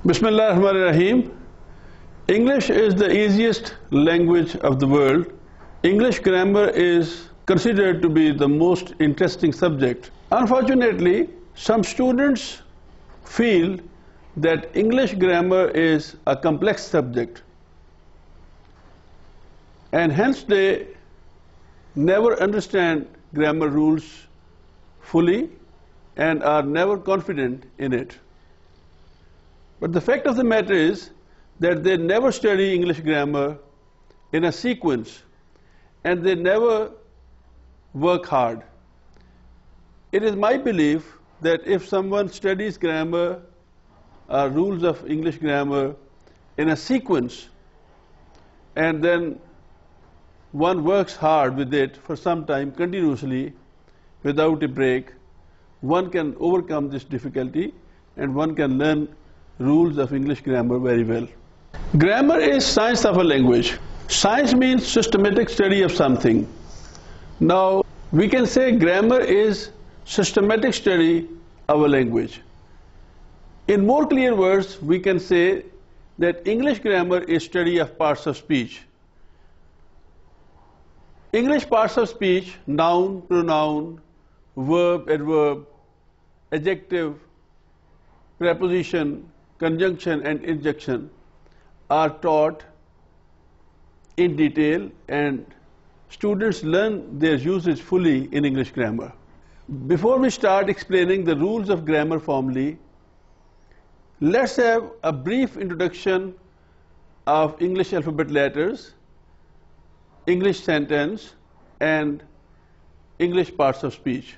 Bismillah ar-Rahman ar-Rahim. English is the easiest language of the world. English grammar is considered to be the most interesting subject. Unfortunately, some students feel that English grammar is a complex subject, and hence they never understand grammar rules fully and are never confident in it. But the fact of the matter is that they never study English grammar in a sequence, and they never work hard. It is my belief that if someone studies grammar or rules of English grammar in a sequence, and then one works hard with it for some time continuously without a break, one can overcome this difficulty and one can learn rules of English grammar very well. Grammar is science of a language. Science means systematic study of something. Now, we can say grammar is systematic study of a language. In more clear words, we can say that English grammar is study of parts of speech. English parts of speech, noun, pronoun, verb, adverb, adjective, preposition, conjunction and injunction are taught in detail, and students learn their usage fully in English grammar. Before we start explaining the rules of grammar formally, let's have a brief introduction of English alphabet letters, English sentence, and English parts of speech.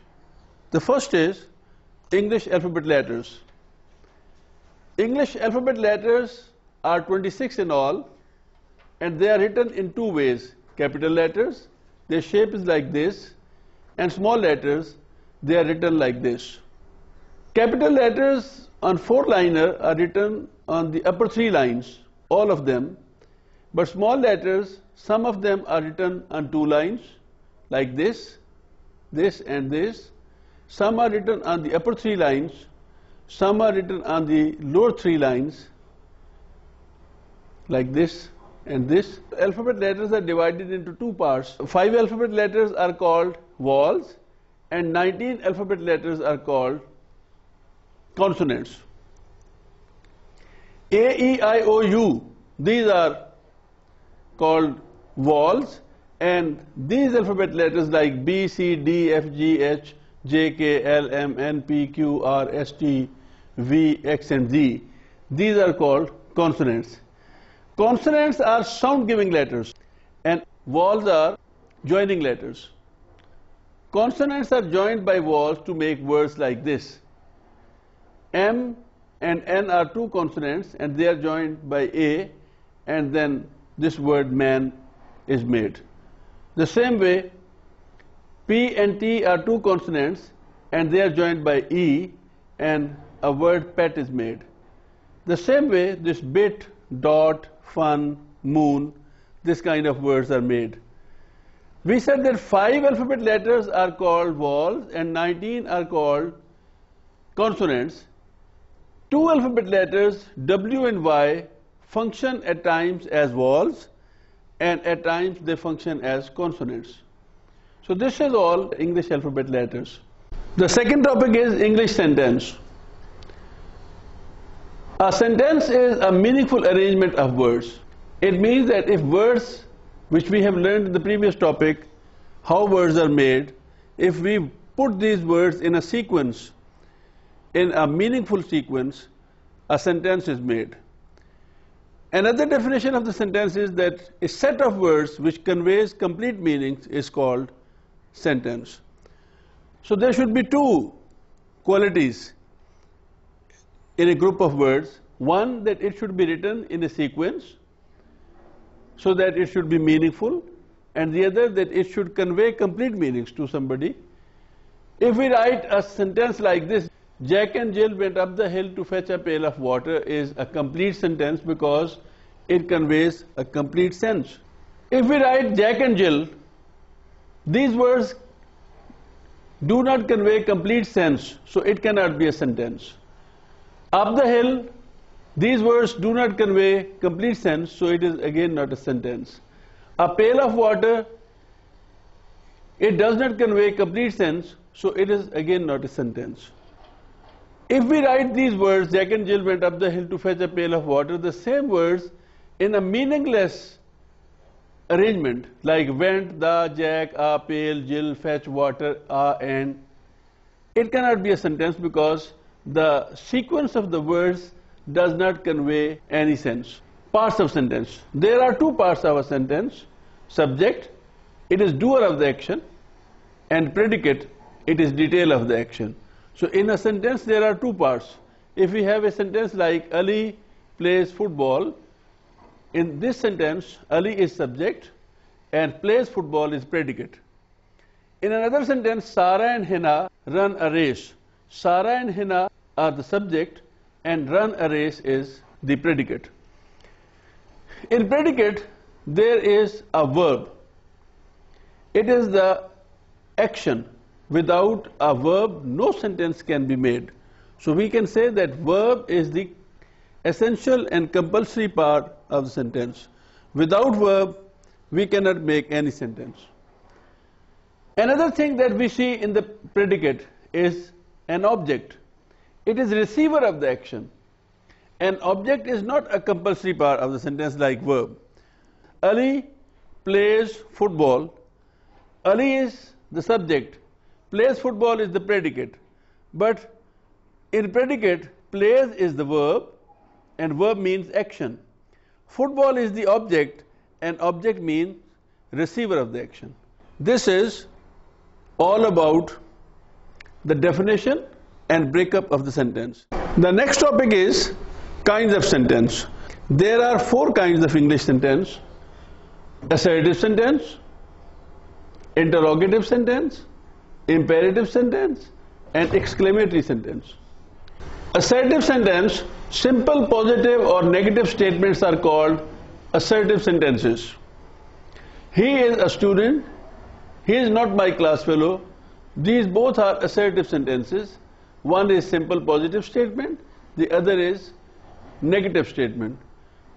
The first is English alphabet letters. English alphabet letters are 26 in all, and they are written in two ways. Capital letters, their shape is like this, and small letters, they are written like this. Capital letters on four-liner are written on the upper three lines, all of them, but small letters, some of them are written on two lines, like this, this and this. Some are written on the upper three lines, some are written on the lower three lines, like this and this. Alphabet letters are divided into two parts. 5 alphabet letters are called vowels, and 19 alphabet letters are called consonants. A, E, I, O, U, these are called vowels, and these alphabet letters like B, C, D, F, G, H, J, K, L, M, N, P, Q, R, S, T, V, X and Z, these are called consonants. Consonants are sound-giving letters, and vowels are joining letters. Consonants are joined by vowels to make words like this. M and N are two consonants, and they are joined by A, and then this word man is made. The same way, P and T are two consonants, and they are joined by E, and a word pet is made. The same way, this bit, dot, fun, moon, this kind of words are made. We said that 5 alphabet letters are called vowels and 19 are called consonants. 2 alphabet letters, W and Y, function at times as vowels, and at times they function as consonants. So this is all English alphabet letters. The second topic is English sentence. A sentence is a meaningful arrangement of words. It means that if words, which we have learned in the previous topic, how words are made, if we put these words in a sequence, in a meaningful sequence, a sentence is made. Another definition of the sentence is that a set of words which conveys complete meanings is called sentence. So there should be two qualities in a group of words. One, that it should be written in a sequence so that it should be meaningful, and the other, that it should convey complete meanings to somebody. If we write a sentence like this, Jack and Jill went up the hill to fetch a pail of water, is a complete sentence because it conveys a complete sense. If we write Jack and Jill, these words do not convey complete sense, so it cannot be a sentence. Up the hill These words do not convey complete sense, so it is again not a sentence. A pail of water, it does not convey complete sense, so it is again not a sentence. If we write these words, Jack and Jill went up the hill to fetch a pail of water, the same words in a meaningless arrangement like went, the, Jack, a, pail, Jill, fetch, water, a, and, it cannot be a sentence because the sequence of the words does not convey any sense. Parts of sentence. There are two parts of a sentence. Subject, it is doer of the action, and predicate, it is detail of the action. So in a sentence there are two parts. If we have a sentence like Ali plays football, in this sentence Ali is subject and plays football is predicate. In another sentence, Sarah and Hina run a race. Sarah and Hina are the subject and run a race is the predicate. In predicate there is a verb. It is the action. Without a verb, no sentence can be made. So we can say that verb is the essential and compulsory part of the sentence. Without verb, we cannot make any sentence. Another thing that we see in the predicate is an object. It is receiver of the action. An object is not a compulsory part of the sentence like verb. Ali plays football. Ali is the subject. Plays football is the predicate. But in predicate, plays is the verb, and verb means action. Football is the object, and object means receiver of the action. This is all about the definition and breakup of the sentence. The next topic is kinds of sentence. There are 4 kinds of English sentence: assertive sentence, interrogative sentence, imperative sentence, and exclamatory sentence. Assertive sentence, simple positive or negative statements are called assertive sentences. He is a student. He is not my class fellow. These both are assertive sentences. One is simple positive statement, the other is negative statement.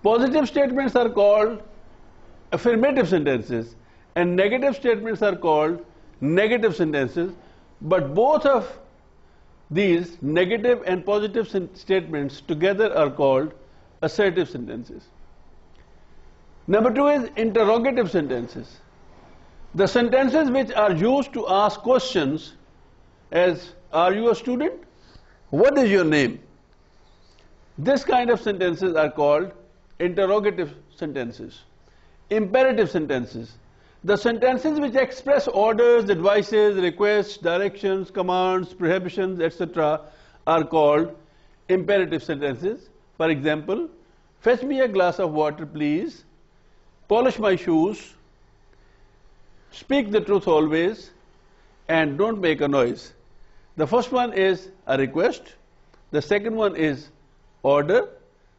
Positive statements are called affirmative sentences and negative statements are called negative sentences, but both of these negative and positive statements together are called assertive sentences. Number 2 is interrogative sentences. The sentences which are used to ask questions, as are you a student? What is your name? This kind of sentences are called interrogative sentences. Imperative sentences. The sentences which express orders, advices, requests, directions, commands, prohibitions, etc. are called imperative sentences. For example, fetch me a glass of water, please. Polish my shoes. Speak the truth always. And don't make a noise. The first one is a request. The second one is order.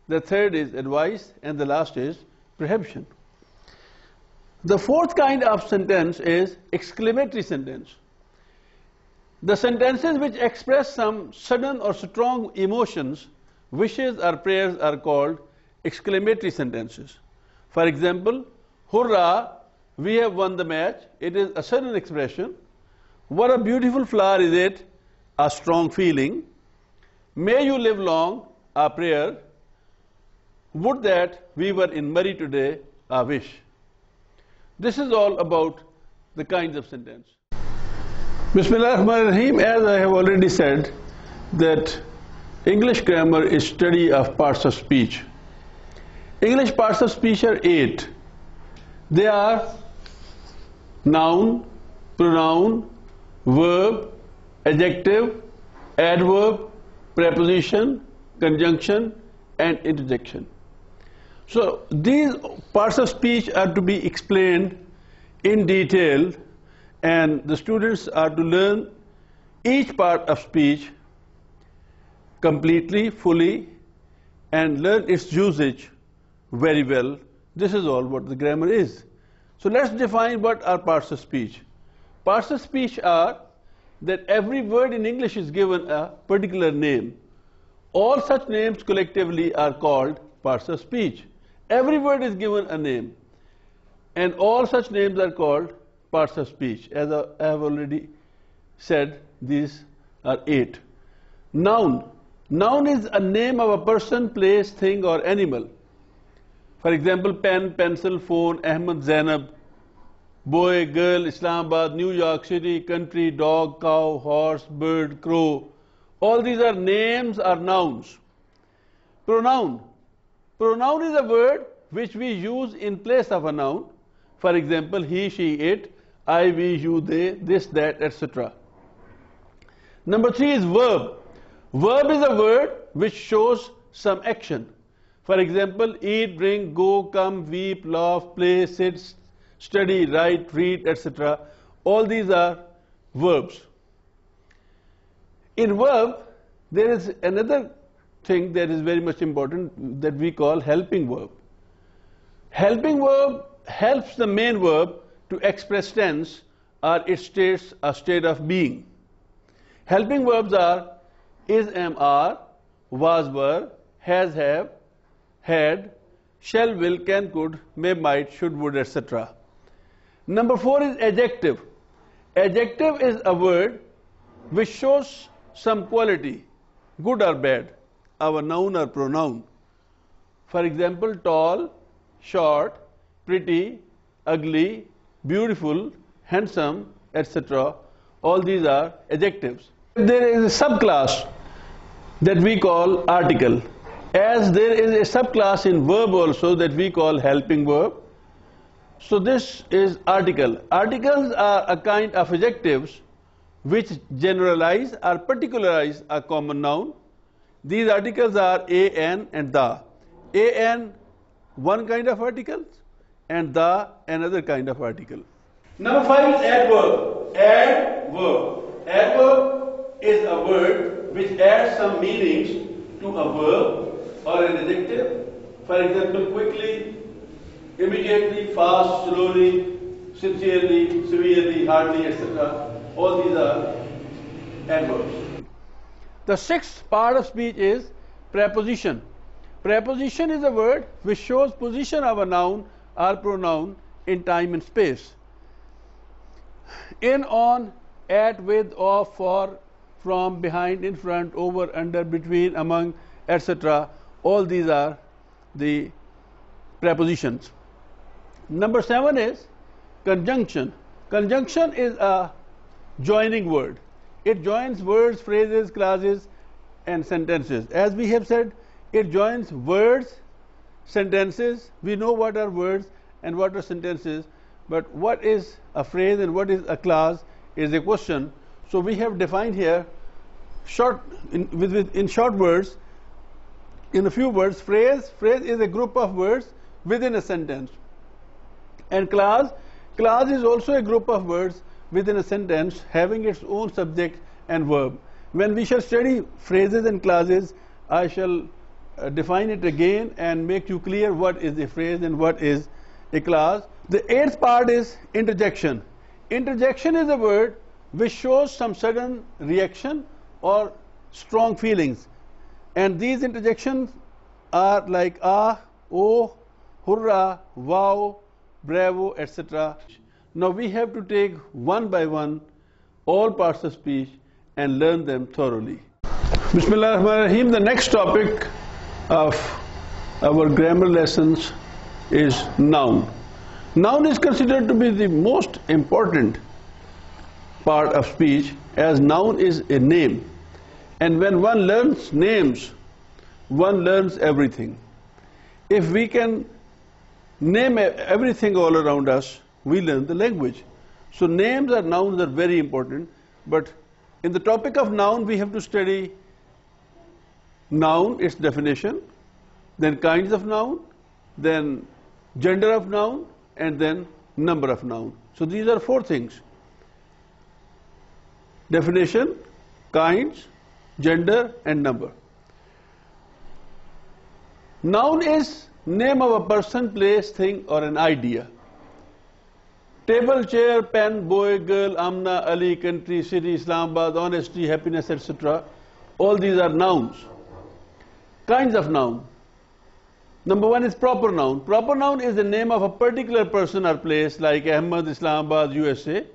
The third is advice. And the last is prohibition. The fourth kind of sentence is exclamatory sentence. The sentences which express some sudden or strong emotions, wishes or prayers are called exclamatory sentences. For example, hurrah, we have won the match. It is a sudden expression. What a beautiful flower is it? A strong feeling. May you live long, a prayer. Would that we were in Murray today, a wish. This is all about the kinds of sentence. Bismillah ar-Rahman ar-Rahim. As I have already said, that English grammar is study of parts of speech. English parts of speech are 8. They are noun, pronoun, verb, adjective, adverb, preposition, conjunction, and interjection. So these parts of speech are to be explained in detail, and the students are to learn each part of speech completely, fully, and learn its usage very well. This is all what the grammar is. So let's define what are parts of speech. Parts of speech are that every word in English is given a particular name. All such names collectively are called parts of speech. Every word is given a name, and all such names are called parts of speech. As I have already said, these are 8. Noun. Noun is a name of a person, place, thing, or animal. For example, pen, pencil, phone, Ahmad, Zainab, boy, girl, Islamabad, New York City, country, dog, cow, horse, bird, crow. All these are names or nouns. Pronoun. Pronoun is a word which we use in place of a noun. For example, he, she, it, I, we, you, they, this, that, etc. Number 3 is verb. Verb is a word which shows some action. For example, eat, drink, go, come, weep, laugh, play, sit, study, write, read, etc. All these are verbs. In verb, there is another thing that is very much important that we call helping verb. Helping verb helps the main verb to express tense or it states a state of being. Helping verbs are is, am, are, was, were, has, have, had, shall, will, can, could, may, might, should, would, etc. Number 4 is adjective. Adjective is a word which shows some quality, good or bad, our noun or pronoun. For example, tall, short, pretty, ugly, beautiful, handsome, etc. All these are adjectives. There is a subclass that we call article. As there is a subclass in verb also that we call helping verb. So this is article. Articles are a kind of adjectives which generalize or particularize a common noun. These articles are a, an, and the. A, an, one kind of article, and the, another kind of article. Number 5 is adverb. Adverb. Adverb is a word which adds some meanings to a verb or an adjective. For example, quickly, immediately, fast, slowly, sincerely, severely, hardly, etc. All these are adverbs. The 6th part of speech is preposition. Preposition is a word which shows position of a noun or pronoun in time and space. In, on, at, with, of, for, from, behind, in front, over, under, between, among, etc. All these are the prepositions. Number 7 is conjunction. Conjunction is a joining word. It joins words, phrases, clauses, and sentences. As we have said, it joins words, sentences. We know what are words and what are sentences, but what is a phrase and what is a clause is a question. So we have defined here in short words, in a few words, phrase is a group of words within a sentence. And clause is also a group of words within a sentence having its own subject and verb. When we shall study phrases and clauses, I shall define it again and make you clear what is a phrase and what is a clause. The 8th part is interjection. Interjection is a word which shows some sudden reaction or strong feelings. And these interjections are like ah, oh, hurrah, wow, bravo, etc. Now we have to take one by one all parts of speech and learn them thoroughly. Bismillah ar-Rahman ar-Rahim. The next topic of our grammar lessons is noun. Noun is considered to be the most important part of speech, as noun is a name. And when one learns names, one learns everything. If we can name everything all around us, we learn the language. So names or nouns are very important, but in the topic of noun we have to study noun, its definition, then kinds of noun, then gender of noun, and then number of noun. So these are 4 things: definition, kinds, gender, and number. Noun is name of a person, place, thing, or an idea. Table, chair, pen, boy, girl, Amna, Ali, country, city, Islamabad, honesty, happiness, etc. All these are nouns. Kinds of noun. Number one is proper noun. Proper noun is the name of a particular person or place like Ahmad, Islamabad, USA.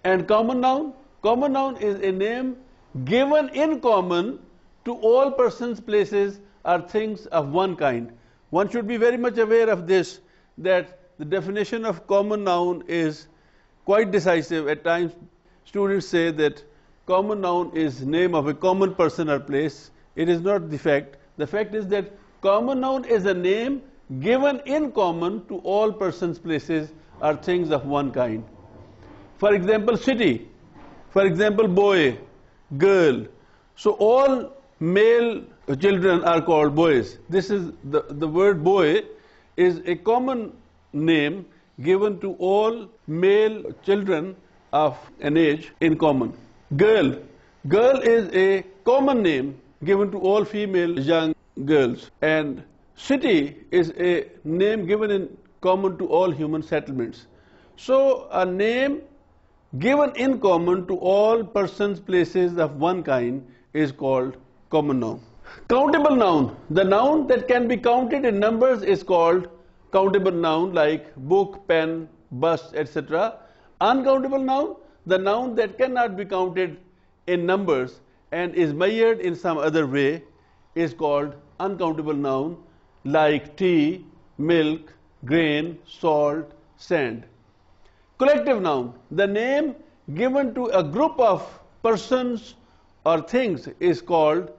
And common noun? Common noun is a name given in common to all persons, places, or things of one kind. One should be very much aware of this, that the definition of common noun is quite decisive. At times, students say that common noun is name of a common person or place. It is not the fact. The fact is that common noun is a name given in common to all persons, places, or things of one kind. For example, city. For example, boy, girl. So all male children are called boys. This is the word boy is a common name given to all male children of an age in common. Girl. Girl is a common name given to all female young girls. And city is a name given in common to all human settlements. So a name given in common to all persons, places of one kind is called common noun. Countable noun. The noun that can be counted in numbers is called countable noun, like book, pen, bus, etc. Uncountable noun. The noun that cannot be counted in numbers and is measured in some other way is called uncountable noun, like tea, milk, grain, salt, sand. Collective noun. The name given to a group of persons or things is called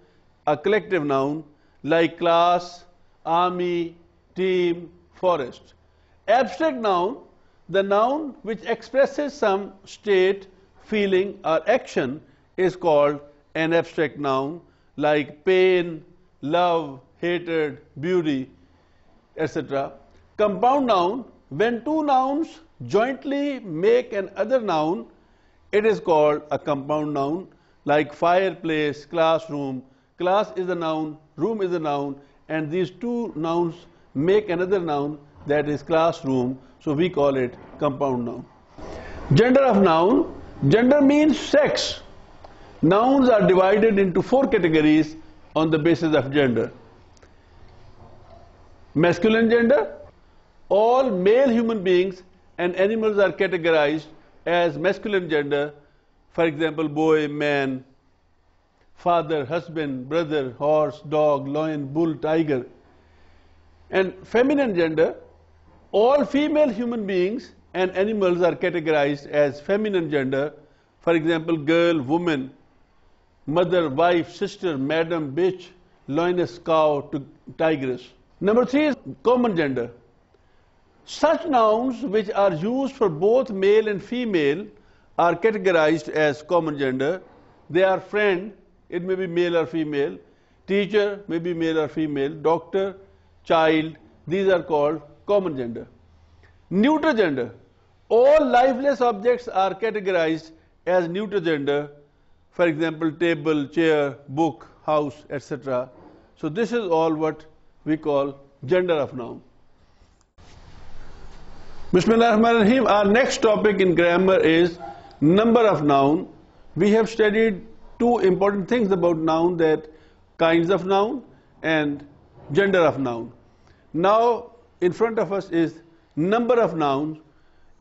a collective noun, like class, army, team, forest. Abstract noun. The noun which expresses some state, feeling, or action is called an abstract noun, like pain, love, hatred, beauty, etc. Compound noun. When two nouns jointly make an other noun, it is called a compound noun, like fireplace, classroom. Class is a noun, room is a noun, and these two nouns make another noun, that is classroom, so we call it compound noun. Gender of noun. Gender means sex. Nouns are divided into four categories on the basis of gender. Masculine gender. All male human beings and animals are categorized as masculine gender. For example, boy, man, father, husband, brother, horse, dog, lion, bull, tiger. And feminine gender. All female human beings and animals are categorized as feminine gender. For example, girl, woman, mother, wife, sister, madam, bitch, lioness, cow, tigress. Number three is common gender. Such nouns which are used for both male and female are categorized as common gender. They are friend, it may be male or female, teacher may be male or female, doctor, child, these are called common gender. Neuter gender. All lifeless objects are categorized as neuter gender. For example, table, chair, book, house, etc. So this is all what we call gender of noun. Bismillahirrahmanirrahim. Our next topic in grammar is number of noun. We have studied two important things about noun, that kinds of noun and gender of noun. Now in front of us is number of nouns.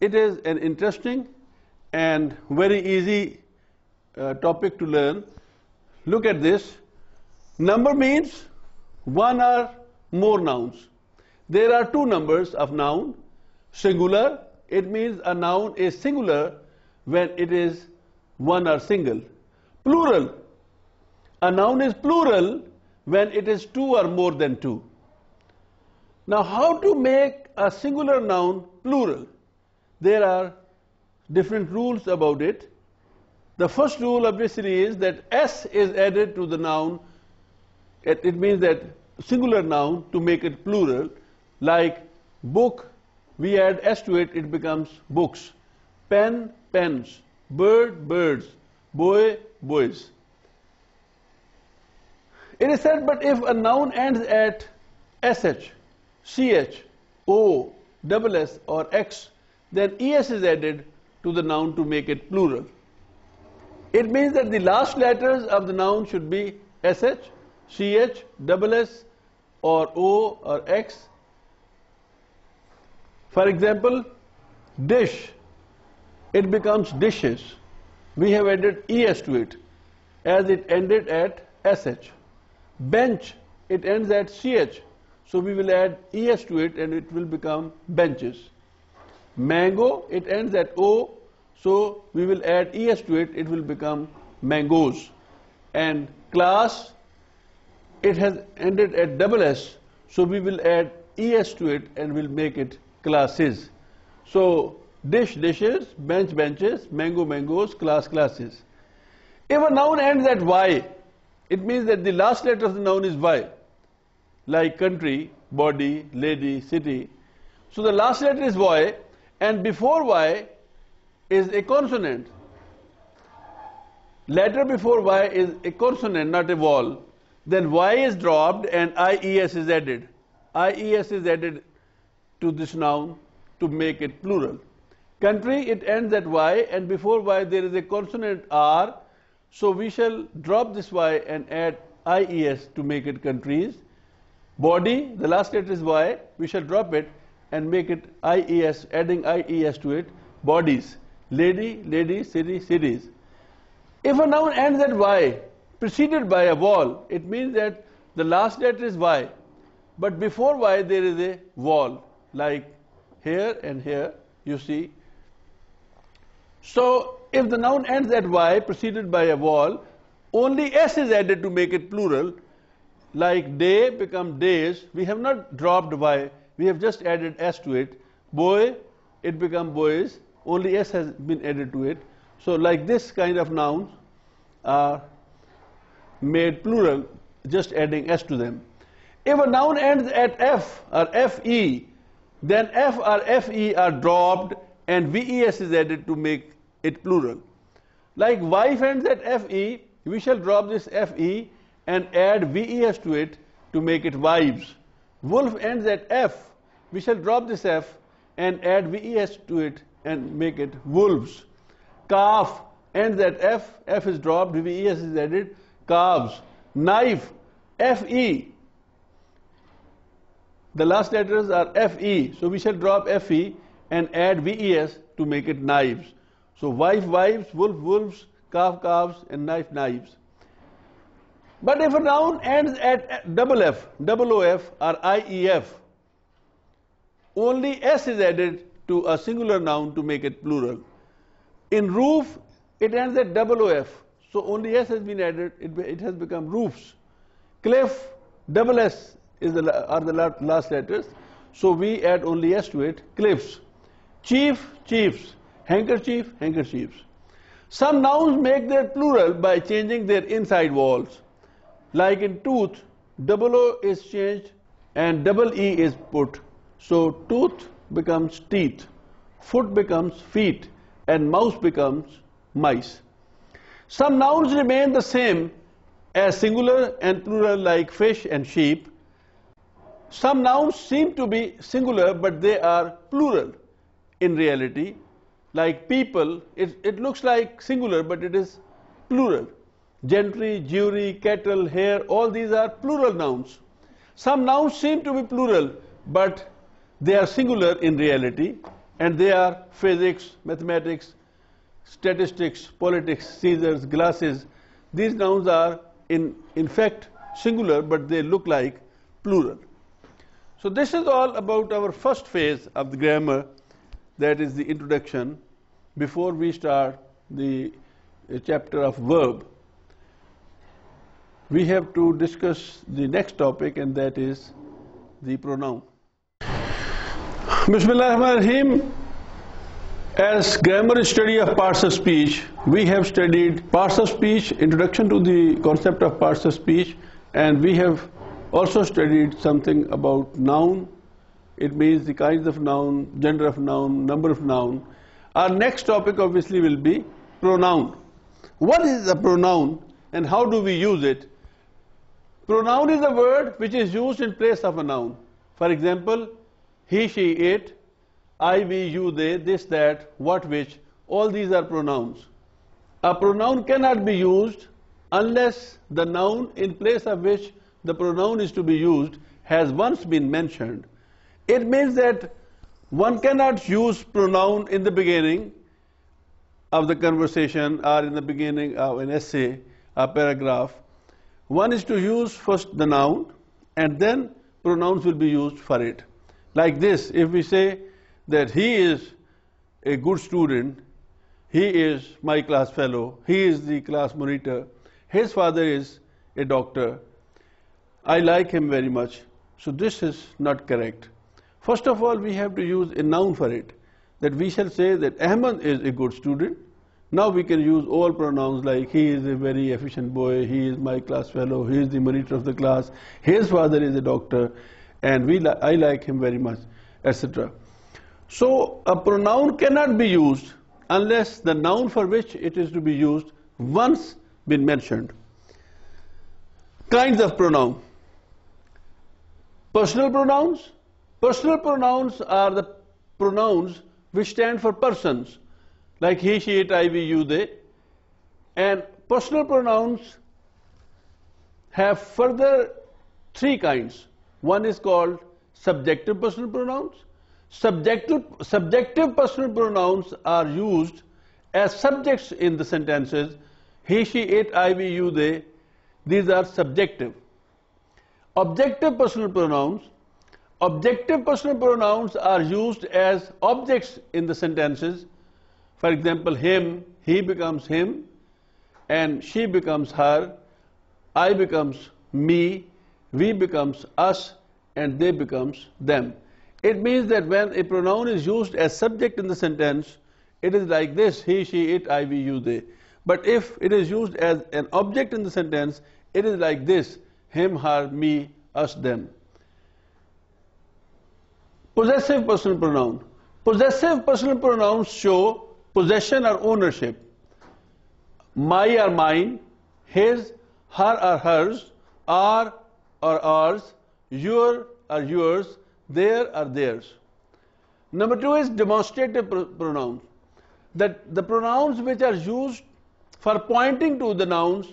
It is an interesting and very easy topic to learn. Look at this. Number means one or more nouns. There are two numbers of noun. Singular, it means a noun is singular when it is one or single. Plural, a noun is plural when it is two or more than two. Now, how to make a singular noun plural? There are different rules about it. The first rule obviously is that S is added to the noun. It means that singular noun to make it plural, like book, we add S to it, it becomes books. Pen, pens. Bird, birds. Boy, boys. It is said, but if a noun ends at SH, CH, O, double S or X, then ES is added to the noun to make it plural. It means that the last letters of the noun should be SH, CH, double S, or O or X. For example, dish, it becomes dishes. We have added ES to it as it ended at SH. Bench, it ends at CH. So we will add ES to it and it will become benches. Mango, it ends at O. So we will add ES to it, it will become mangoes. And class, it has ended at double S. So we will add ES to it and we'll make it classes. So dish, dishes, bench, benches, mango, mangoes, class, classes. If a noun ends at Y, it means that the last letter of the noun is Y, like country, body, lady, city. So the last letter is Y, and before Y is a consonant. Letter before Y is a consonant, not a vowel. Then Y is dropped and IES is added. IES is added to this noun to make it plural. Country, it ends at Y, and before Y there is a consonant R. So we shall drop this Y and add IES to make it countries. Body, the last letter is Y, we shall drop it and make it IES, adding IES to it, bodies. Lady, ladies, city, cities. If a noun ends at Y, preceded by a vowel, it means that the last letter is Y, but before Y there is a vowel, like here and here, you see. So if the noun ends at Y, preceded by a vowel, only S is added to make it plural, like day become days. We have not dropped Y, we have just added S to it. Boy, it become boys, only S has been added to it. So like this kind of nouns are made plural, just adding S to them. If a noun ends at F or FE, then F or FE are dropped and VES is added to make it plural. Like wife ends at FE, we shall drop this FE and add VES to it to make it wives. Wolf ends at F, we shall drop this F and add VES to it and make it wolves. Calf ends at F, F is dropped, VES is added, calves. Knife, FE, the last letters are FE, so we shall drop FE and add VES to make it knives. So wife, wives, wolf, wolves, calf, calves, and knife, knives. But if a noun ends at double F, double OF, or IEF, only S is added to a singular noun to make it plural. In roof, it ends at double OF, so only S has been added, it has become roofs. Cliff, double S are the last letters, so we add only S to it, cliffs. Chief, chiefs. Handkerchief, handkerchiefs. Some nouns make their plural by changing their inside vowels. Like in tooth, double O is changed and double E is put. So tooth becomes teeth, foot becomes feet, and mouse becomes mice. Some nouns remain the same as singular and plural, like fish and sheep. Some nouns seem to be singular, but they are plural in reality. Like people, it looks like singular, but it is plural. Gentry, jury, cattle, hare, all these are plural nouns. Some nouns seem to be plural, but they are singular in reality, and they are physics, mathematics, statistics, politics, scissors, glasses. These nouns are in fact singular, but they look like plural. So this is all about our first phase of the grammar, that is the introduction, before we start the chapter of verb. We have to discuss the next topic, and that is the pronoun. Bismillahirrahmanirrahim. As grammar study of parts of speech, we have studied parts of speech, introduction to the concept of parts of speech, and we have also studied something about noun. It means the kinds of noun, gender of noun, number of noun. Our next topic obviously will be pronoun. What is a pronoun and how do we use it? Pronoun is a word which is used in place of a noun. For example, he, she, it, I, we, you, they, this, that, what, which, all these are pronouns. A pronoun cannot be used unless the noun in place of which the pronoun is to be used has once been mentioned, it means that one cannot use pronoun in the beginning of the conversation or in the beginning of an essay, a paragraph. One is to use first the noun and then pronouns will be used for it. Like this, if we say that he is a good student, he is my class fellow, he is the class monitor, his father is a doctor, I like him very much. So this is not correct. First of all, we have to use a noun for it. That we shall say that Ahmad is a good student. Now we can use all pronouns like he is a very efficient boy, he is my class fellow, he is the monitor of the class, his father is a doctor, and I like him very much, etc. So a pronoun cannot be used unless the noun for which it is to be used once been mentioned. Kinds of pronoun. Personal pronouns. Personal pronouns are the pronouns which stand for persons, like he, she, it, I, we, you, they. And personal pronouns have further three kinds. One is called subjective personal pronouns. Subjective personal pronouns are used as subjects in the sentences. He, she, it, I, we, you, they. These are subjective. Objective personal pronouns. Objective personal pronouns are used as objects in the sentences. For example, him, he becomes him, and she becomes her, I becomes me, we becomes us, and they becomes them. It means that when a pronoun is used as subject in the sentence, it is like this, he, she, it, I, we, you, they. But if it is used as an object in the sentence, it is like this, him, her, me, us, them. Possessive personal pronoun. Possessive personal pronouns show possession or ownership. My or mine, his, her or hers, our or ours, your or yours, their or theirs. Number two is demonstrative pronouns. That the pronouns which are used for pointing to the nouns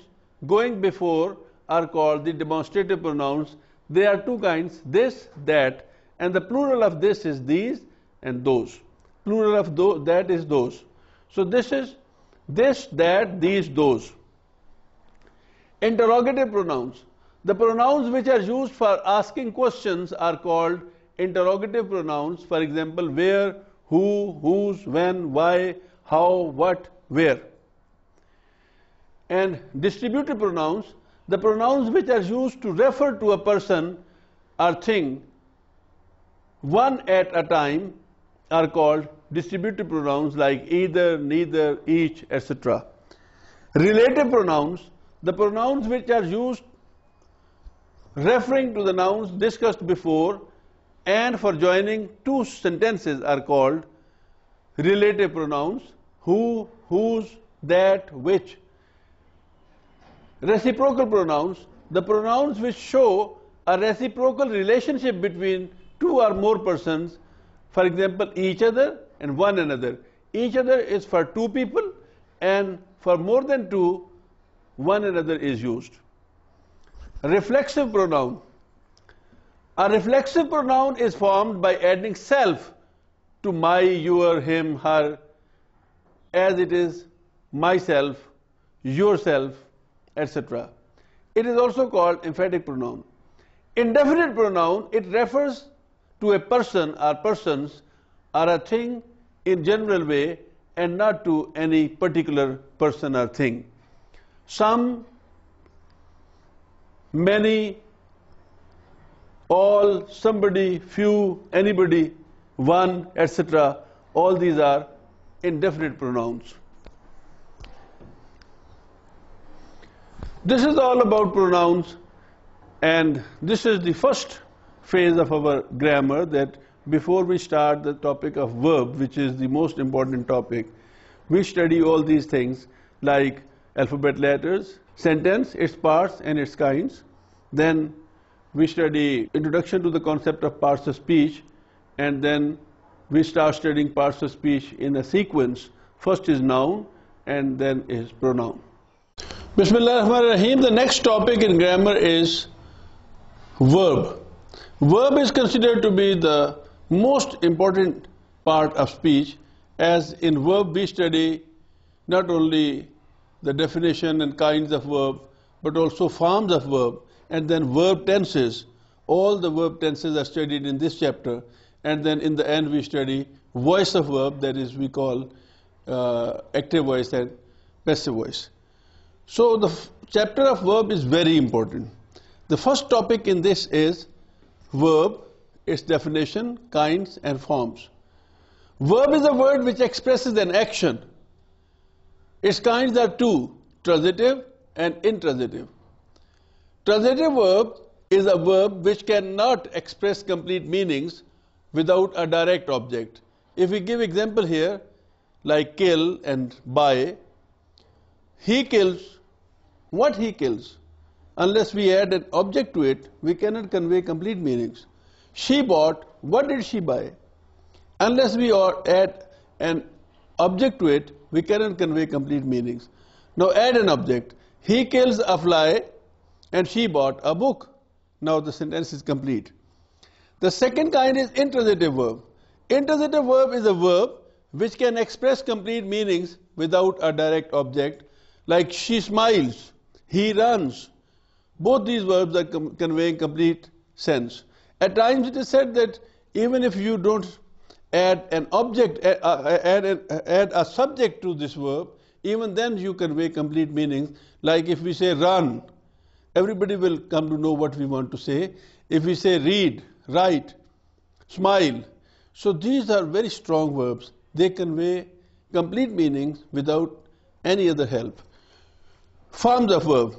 going before are called the demonstrative pronouns. There are two kinds, this, that, and the plural of this is these and those. Plural of that is those. So this is this, that, these, those. Interrogative pronouns. The pronouns which are used for asking questions are called interrogative pronouns. For example, where, who, whose, when, why, how, what, where. And distributive pronouns. The pronouns which are used to refer to a person or thing one at a time are called distributive pronouns like either, neither, each, etc. Relative pronouns. The pronouns which are used referring to the nouns discussed before and for joining two sentences are called relative pronouns. Who, whose, that, which. Reciprocal pronouns. The pronouns which show a reciprocal relationship between two or more persons. For example, each other and one another. Each other is for two people, and for more than two, one another is used. Reflexive pronoun. A reflexive pronoun is formed by adding self to my, your, him, her, as it is myself, yourself, etc. It is also called emphatic pronoun. Indefinite pronoun, it refers to a person or persons or a thing in general way and not to any particular person or thing. Some, many, all, somebody, few, anybody, one, etc. All these are indefinite pronouns. This is all about pronouns, and this is the first phase of our grammar, that before we start the topic of verb, which is the most important topic, we study all these things like alphabet letters, sentence, its parts and its kinds. Then we study introduction to the concept of parts of speech, and then we start studying parts of speech in a sequence. First is noun and then is pronoun. Bismillah ar-Rahman ar-Rahim. The next topic in grammar is verb. Verb is considered to be the most important part of speech, as in verb we study not only the definition and kinds of verb, but also forms of verb, and then verb tenses. All the verb tenses are studied in this chapter, and then in the end we study voice of verb, that is we call active voice and passive voice. So the chapter of verb is very important. The first topic in this is verb, its definition, kinds and forms. Verb is a word which expresses an action. Its kinds are two, transitive and intransitive. Transitive verb is a verb which cannot express complete meanings without a direct object. If we give example here, like kill and buy, he kills, what he kills? Unless we add an object to it, we cannot convey complete meanings. She bought, what did she buy? Unless we add an object to it, we cannot convey complete meanings. Now add an object. He kills a fly and she bought a book. Now the sentence is complete. The second kind is intransitive verb. Intransitive verb is a verb which can express complete meanings without a direct object, like she smiles, he runs. Both these verbs are conveying complete sense. At times it is said that even if you don't add an object, add a subject to this verb, even then you convey complete meanings. Like if we say run, everybody will come to know what we want to say. If we say read, write, smile. So these are very strong verbs. They convey complete meanings without any other help. Forms of verb.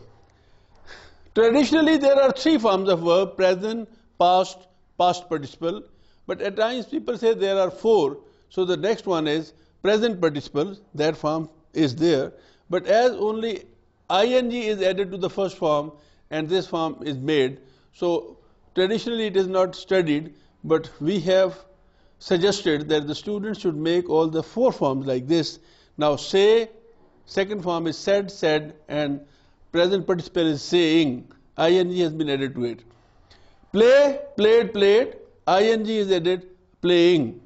Traditionally there are three forms of verb: present, past, past participle. But at times people say there are four. So the next one is present participle. That form is there. But as only ing is added to the first form and this form is made, so traditionally it is not studied, but we have suggested that the students should make all the four forms like this. Now say, second form is said, and present participle is saying. ing has been added to it. Play, played, ing is added, playing.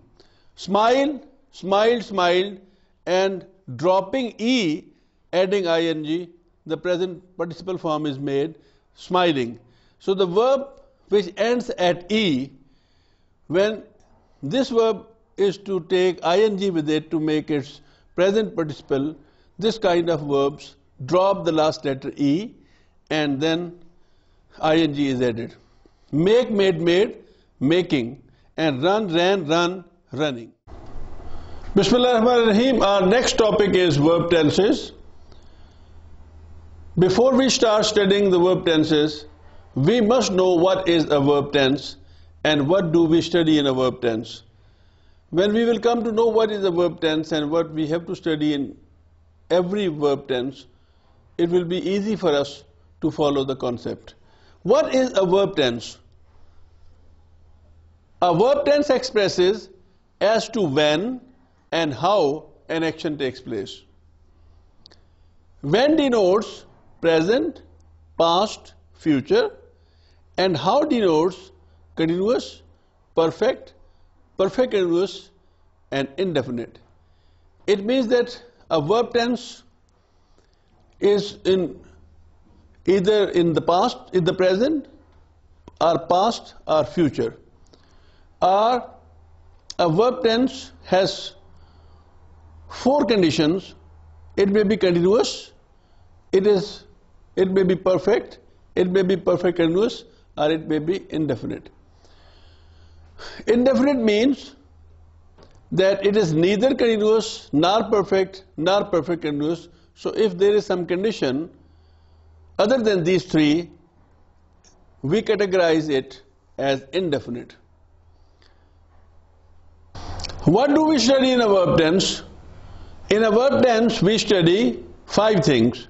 Smile, smiled, and dropping e, adding ing, the present participle form is made, smiling. So the verb which ends at e, when this verb is to take ing with it to make its present participle, this kind of verbs drop the last letter e and then ing is added. Make, made, making, and run, ran, running. Bismillahirrahmanirrahim. Our next topic is verb tenses. Before we start studying the verb tenses, we must know what is a verb tense and what do we study in a verb tense. When we will come to know what is a verb tense and what we have to study in every verb tense, it will be easy for us to follow the concept. What is a verb tense? A verb tense expresses as to when and how an action takes place. When denotes present, past, future, and how denotes continuous, perfect, perfect continuous, and indefinite. It means that a verb tense is either in the past, in the present, or past, or future. Or a verb tense has four conditions. It may be continuous, it may be perfect, it may be perfect continuous, or it may be indefinite. Indefinite means that it is neither continuous nor perfect continuous. So if there is some condition other than these three, we categorize it as indefinite. What do we study in a verb tense? In a verb tense we study five things: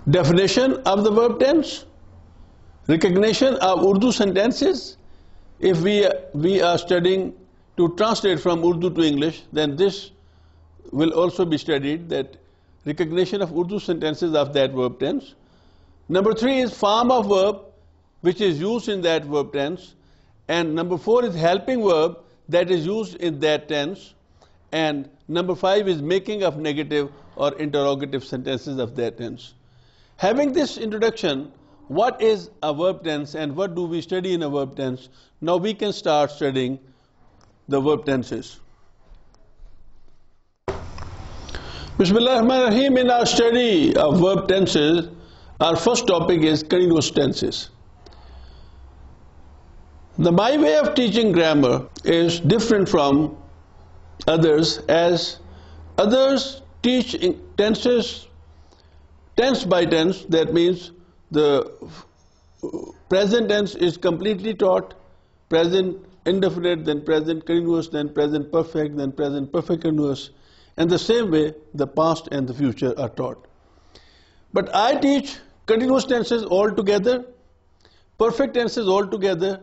definition of the verb tense, recognition of Urdu sentences. If we are studying to translate from Urdu to English, then this will also be studied, that recognition of Urdu sentences of that verb tense. Number three is form of verb, which is used in that verb tense, and number 4 is helping verb that is used in that tense, and number 5 is making of negative or interrogative sentences of that tense. Having this introduction, what is a verb tense and what do we study in a verb tense? Now we can start studying the verb tenses. Bismillahirrahmanirrahim. In our study of verb tenses, our first topic is continuous tenses. My way of teaching grammar is different from others, as others teach tenses tense by tense. That means the present tense is completely taught, present indefinite, then present continuous, then present perfect, then present perfect continuous, and the same way the past and the future are taught. But I teach continuous tenses all together, perfect tenses all together,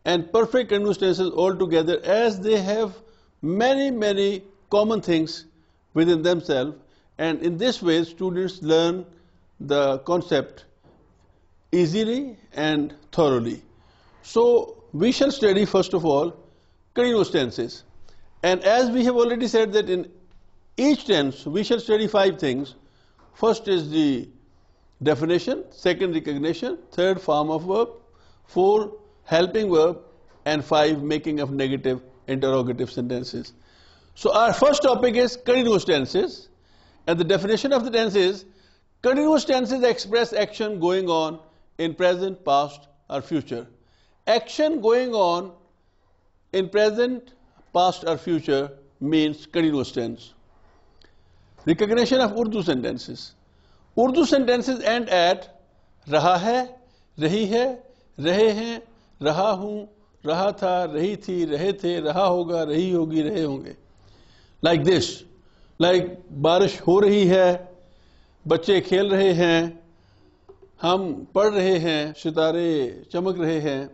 and perfect continuous tenses all together, as they have many common things within themselves, and in this way students learn the concept easily and thoroughly. So we shall study first of all continuous tenses, and as we have already said that in each tense we shall study 5 things. First is the definition, second recognition, third form of verb, 4 helping verb, and 5 making of negative interrogative sentences. So our first topic is continuous tenses, and the definition of the tense is continuous tenses express action going on in present, past or future. Action going on in present, past or future means continuous tense. Recognition of Urdu sentences. Urdu sentences end at रहा है, रही है, रहे हैं, रहा हूँ, रहा था, रही थी, रहे थे, रहा होगा, रही होगी, रहे होंगे. Like this. Like बारिश हो रही है, बच्चे खेल रहे हैं, हम पढ़ रहे हैं, सितारे चमक रहे हैं.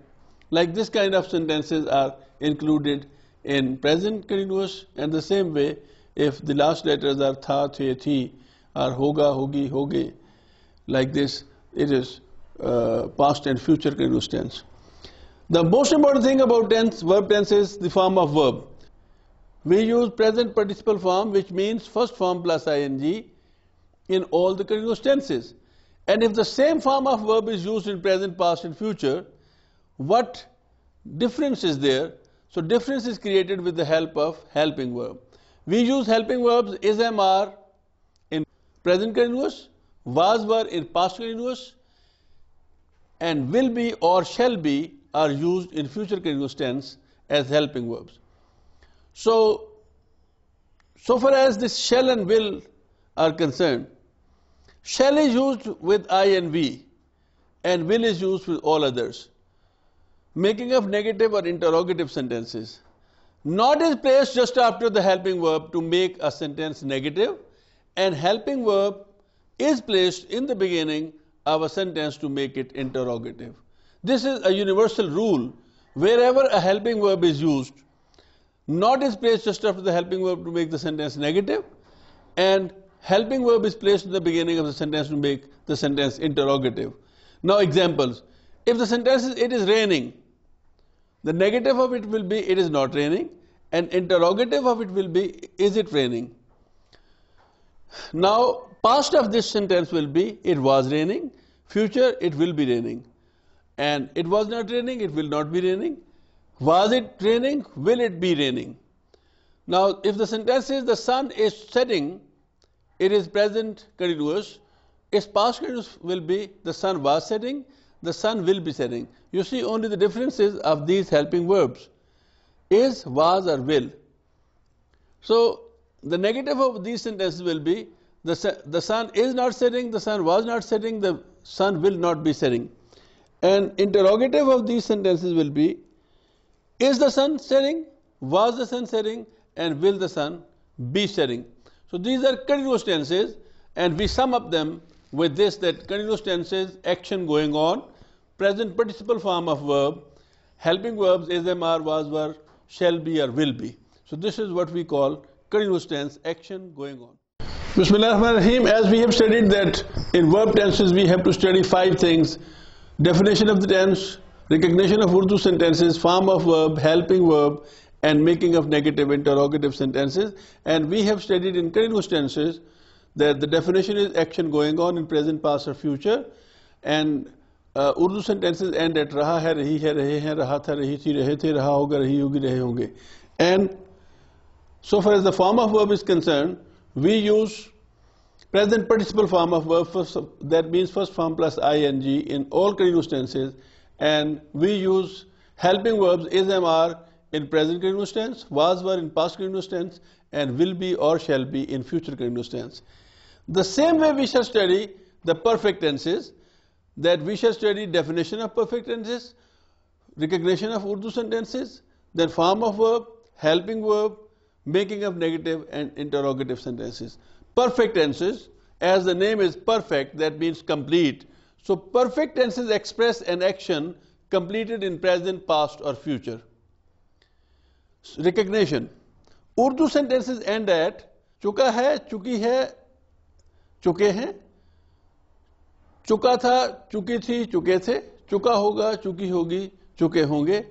Like this kind of sentences are included in present continuous, and the same way if the last letters are tha, the, thi, or hoga, hogi, hoge, like this it is past and future continuous tense. The most important thing about verb tense is the form of verb. We use present participle form, which means first form plus ing in all the continuous tenses. And if the same form of verb is used in present, past and future, what difference is there? So difference is created with the help of helping verb. We use helping verbs is, am, are in present continuous, was, were in past continuous, and will be or shall be are used in future continuous tense as helping verbs. So far as this shall and will are concerned, shall is used with I and we, and will is used with all others. Making of negative or interrogative sentences. Not is placed just after the helping verb to make a sentence negative, and helping verb is placed in the beginning of a sentence to make it interrogative. This is a universal rule. Wherever a helping verb is used, not is placed just after the helping verb to make the sentence negative, and helping verb is placed in the beginning of the sentence to make the sentence interrogative. Now examples. If the sentence is it is raining, the negative of it will be it is not raining, and interrogative of it will be is it raining. Now past of this sentence will be it was raining, future it will be raining, and it was not raining, it will not be raining. Was it raining? Will it be raining? Now if the sentence is the sun is setting, it is present continuous. Its past continuous will be the sun was setting, the sun will be setting. You see only the differences of these helping verbs, is, was or will. So the negative of these sentences will be the sun is not setting, the sun was not setting, the sun will not be setting. And interrogative of these sentences will be is the sun setting, was the sun setting, and will the sun be setting. So these are continuous tenses, and we sum up them with this, that continuous tenses, action going on, present participle form of verb, helping verbs is, am, are, was, were, shall be or will be. So this is what we call continuous tense, action going on. Bismillahirrahmanirrahim. As we have studied that in verb tenses we have to study 5 things. definition of the tense, recognition of Urdu sentences, form of verb, helping verb, and making of negative interrogative sentences. And we have studied in continuous tenses that the definition is action going on in present, past or future, and Urdu sentences end at raha hai, rahi hai, rahe hain, raha tha, rahi thi, rahe the, raha hoga, rahi hogi, rahe honge. And so far as the form of verb is concerned, we use present participle form of verb, that means first form plus ing in all continuous tenses, and we use helping verbs is MR in present continuous tense, was were in past continuous tense, and will be or shall be in future continuous tense. The same way we shall study the perfect tenses, that we shall study definition of perfect tenses, recognition of Urdu sentences, then form of verb, helping verb, making of negative and interrogative sentences. Perfect tenses, as the name is perfect, that means complete. So perfect tenses express an action completed in present, past or future. Recognition. Urdu sentences end at chuka hai, chuki hai, chuke hain, chuka tha, chuki thi, chuke the, chuka hoga, chuki hogi, chuke honge.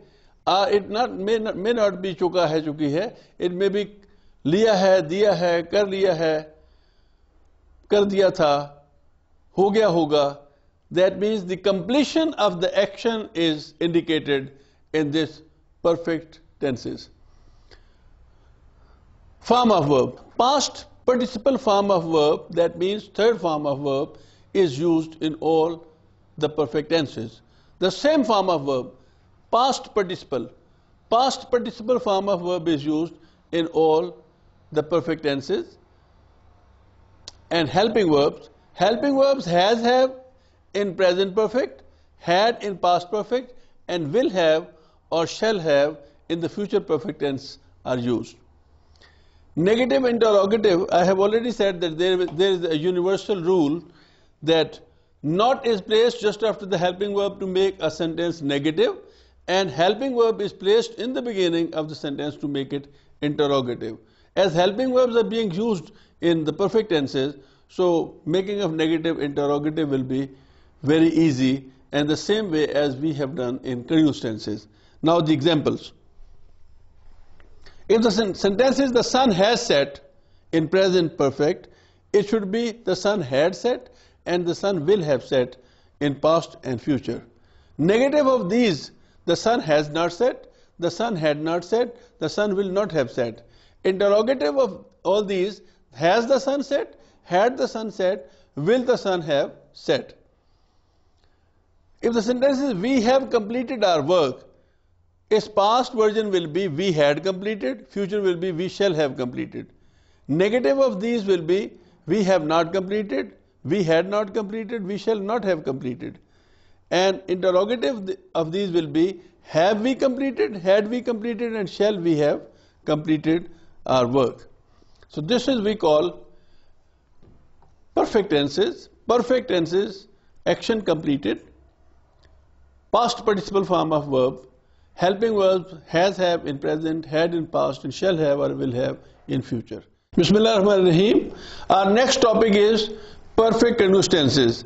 It may not be chuka hai, chuki hai. It may be liya hai, diya hai, kar liya hai, kar diya tha, ho gaya hoga. That means the completion of the action is indicated in this perfect tenses. Form of verb. Past participle form of verb, that means third form of verb, is used in all the perfect tenses. The same form of verb, past participle form of verb is used in all the perfect tenses. And helping verbs has, have in present perfect, had in past perfect, and will have or shall have in the future perfect tense are used. Negative interrogative, I have already said that there is a universal rule that not is placed just after the helping verb to make a sentence negative, and helping verb is placed in the beginning of the sentence to make it interrogative. As helping verbs are being used in the perfect tenses, so making of negative interrogative will be very easy, and the same way as we have done in continuous tenses. Now the examples. If the sentence is the sun has set in present perfect, it should be the sun had set and the sun will have set in past and future. Negative of these, the sun has not set, the sun had not set, the sun will not have set. Interrogative of all these, has the sun set, had the sun set, will the sun have set. If the sentence is we have completed our work, its past version will be we had completed, future will be we shall have completed. Negative of these will be we have not completed, we had not completed, we shall not have completed. And interrogative of these will be have we completed, had we completed, and shall we have completed our work. So this is we call perfect tenses. Perfect tenses, action completed, past participle form of verb, helping verbs has, have in present, had in past, and shall have or will have in future. Bismillah ar-Rahman ar-Rahim. Our next topic is perfect continuous tenses.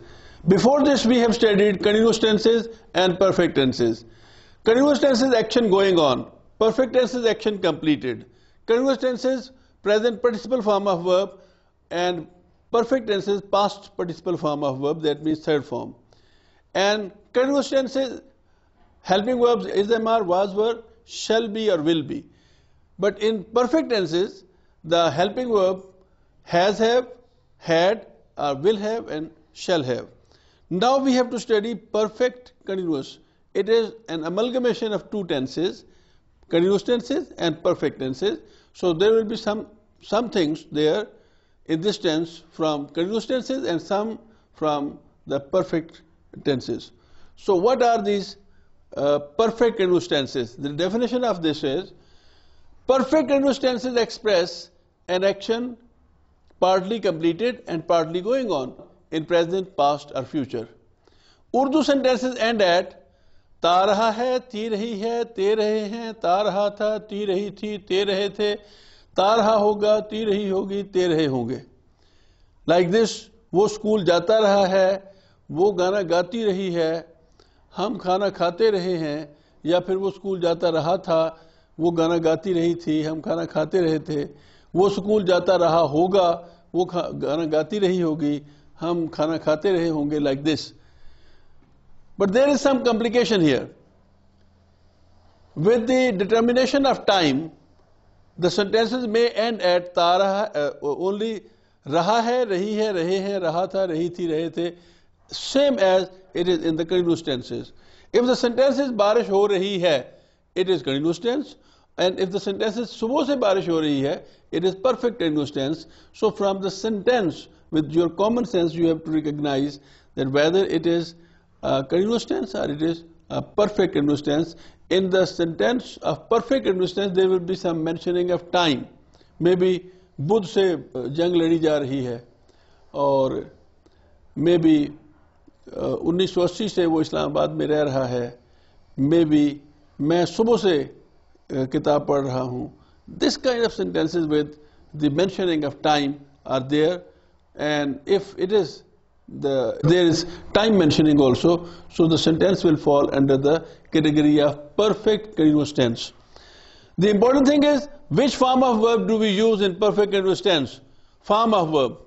Before this we have studied continuous tenses and perfect tenses. Continuous tenses, action going on. Perfect tenses, action completed. Continuous tenses, present participle form of verb, and perfect tenses, past participle form of verb, that means third form. And continuous tenses, helping verbs is, MR, was, were, shall be or will be. But in perfect tenses, the helping verb has, have, had, or will have, and shall have. Now we have to study perfect continuous. It is an amalgamation of two tenses, continuous tenses and perfect tenses. So there will be some things there in this tense from continuous tenses and some from the perfect tenses. So what are these perfect continuous tenses? The definition of this is perfect continuous tenses express an action partly completed and partly going on in present, past or future. Urdu sentences end at ता रहा है, ती रही है, ते रहे हैं, ता रहा था, ती रही थी, ते रहे थे, ता रहा होगा, ती रही होगी, ते रहे होंगे. Like this, वो स्कूल जाता रहा है, वो गाना गाती रही है, हम खाना खाते रहे हैं, या फिर वो स्कूल जाता रहा था, वो गाना गाती रही थी, हम खाना खाते रहे थे, वो स्कूल जाता रहा होगा, वो गाना गाती रही होगी, हम खाना खाते रहे होंगे, like this. But there is some complication here. With the determination of time, the sentences may end at only raha hai, rahi hai, rahe hai, raha tha, rahi thi, rahe the, same as it is in the continuous tenses. If the sentence is barish ho rahi hai, it is continuous tense. And if the sentence is subah se barish ho rahi hai, it is perfect continuous tense. So from the sentence, with your common sense, you have to recognize that whether it is continuous tense or it is perfect continuous tense. In the sentence of perfect continuous tense, there will be some mentioning of time. Maybe बुध से जंग लड़ी जा रही है, और maybe 1980 से वो इस्लामाबाद में रह रहा है, maybe मैं सुबह से किताब पढ़ रहा हूँ. This kind of sentences with the mentioning of time are there, and if it is there is time mentioning also, so the sentence will fall under the category of perfect continuous tense. The important thing is, which form of verb do we use in perfect continuous tense? Form of verb.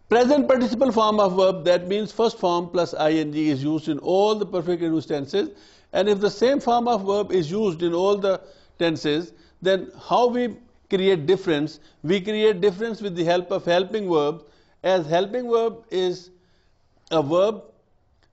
Present participle form of verb, that means first form plus ing, is used in all the perfect continuous tenses. And if the same form of verb is used in all the tenses, then how we create difference? We create difference with the help of helping verbs, as helping verb is a verb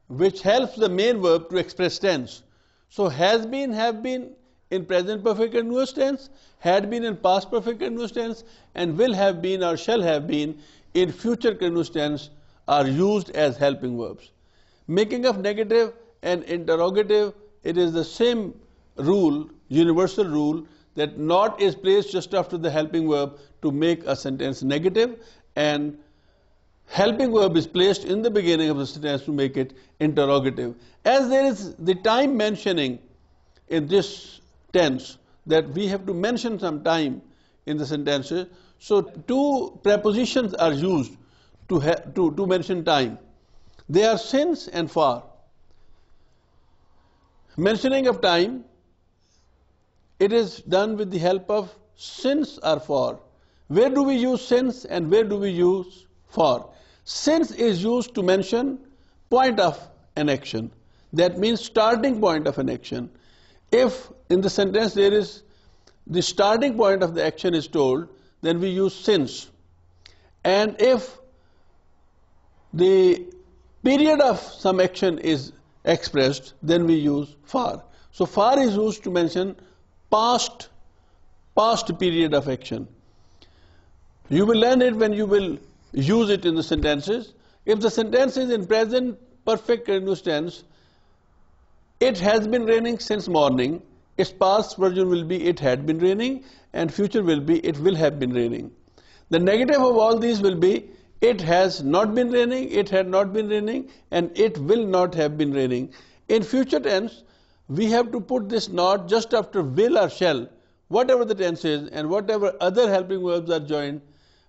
which helps the main verb to express tense. So has been, have been in present perfect continuous tense, had been in past perfect continuous tense, and will have been or shall have been in future continuous tense are used as helping verbs. Making of negative and interrogative, it is the same rule, universal rule, that not is placed just after the helping verb to make a sentence negative, and helping verb is placed in the beginning of the sentence to make it interrogative. As there is the time mentioning in this tense, that we have to mention some time in the sentences, so two prepositions are used to mention time. They are since and for. Mentioning of time, it is done with the help of since or for. Where do we use since and where do we use for? Since is used to mention point of an action. That means starting point of an action. If in the sentence there is the starting point of the action is told, then we use since. And if the period of some action is expressed, then we use for. So for is used to mention past period of action. You will learn it when you will use it in the sentences. If the sentence is in present perfect continuous tense, it has been raining since morning, its past version will be it had been raining, and future will be it will have been raining. The negative of all these will be it has not been raining, it had not been raining, and it will not have been raining. In future tense, we have to put this not just after will or shall, whatever the tense is and whatever other helping verbs are joined,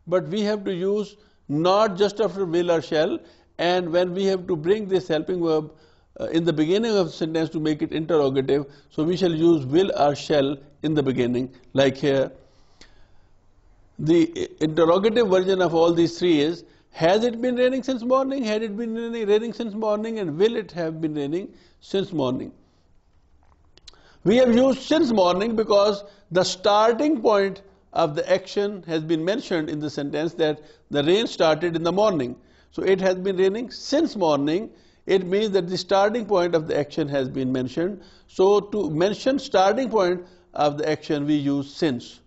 but we have to use not just after will or shall, and when we have to bring this helping verb in the beginning of the sentence to make it interrogative, so we shall use will or shall in the beginning, like here. The interrogative version of all these three is, has it been raining since morning, had it been raining since morning, and will it have been raining since morning. We have used since morning because the starting point of the action has been mentioned in the sentence, that the rain started in the morning. So it has been raining since morning. It means that the starting point of the action has been mentioned. So to mention starting point of the action, we use since.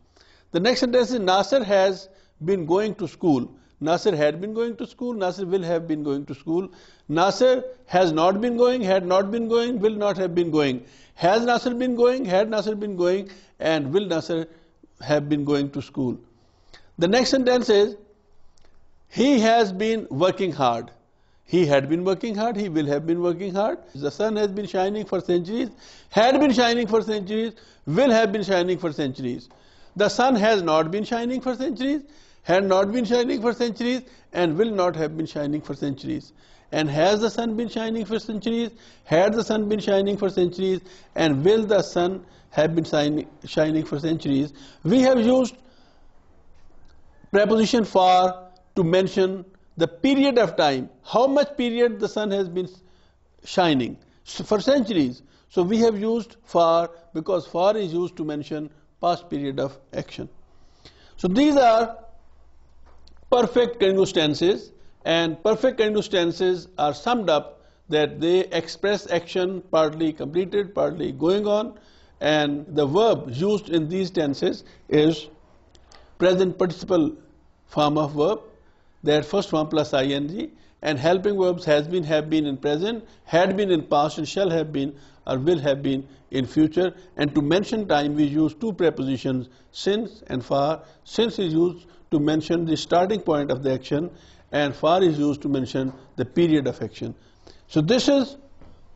The next sentence is, Nasir has been going to school. Nasir had been going to school, Nasir will have been going to school. Nasir has not been going, had not been going, will not have been going. Has Nasir been going, had Nasir been going, and will Nasir have been going to school. The next sentence is, he has been working hard. He had been working hard, he will have been working hard. The sun has been shining for centuries, had been shining for centuries, will have been shining for centuries. The sun has not been shining for centuries, had not been shining for centuries, and will not have been shining for centuries. And has the sun been shining for centuries? Had the sun been shining for centuries? And will the sun have been shining for centuries? We have used preposition for to mention the period of time. How much period the sun has been shining? For centuries. So we have used for, because for is used to mention past period of action. So these are perfect continuous tenses, and perfect continuous tenses are summed up that they express action partly completed, partly going on, and the verb used in these tenses is present participle form of verb, that first form plus ing, and helping verbs has been, have been in present, had been in past, and shall have been or will have been in future. And to mention time we use two prepositions, since and for. Since is used to mention the starting point of the action, and for is used to mention the period of action. So this is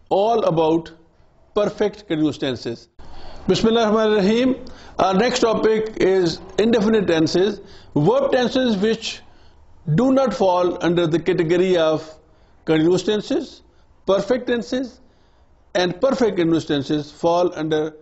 all about perfect continuous tenses. Bismillahirrahmanirrahim. Our next topic is indefinite tenses, verb tenses which do not fall under the category of continuous tenses. Perfect tenses and perfect continuous tenses fall under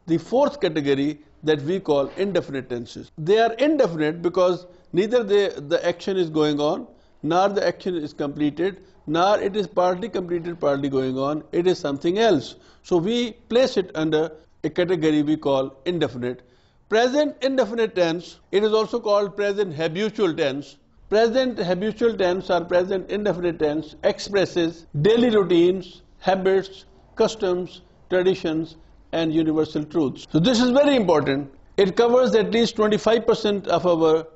the fourth category that we call indefinite tenses. They are indefinite because neither the action is going on, nor the action is completed, nor it is partly completed, partly going on. It is something else. So we place it under a category we call indefinite. Present indefinite tense, it is also called present habitual tense. Present habitual tense or present indefinite tense expresses daily routines, habits, customs, traditions, and universal truths. So this is very important. It covers at least 25% of our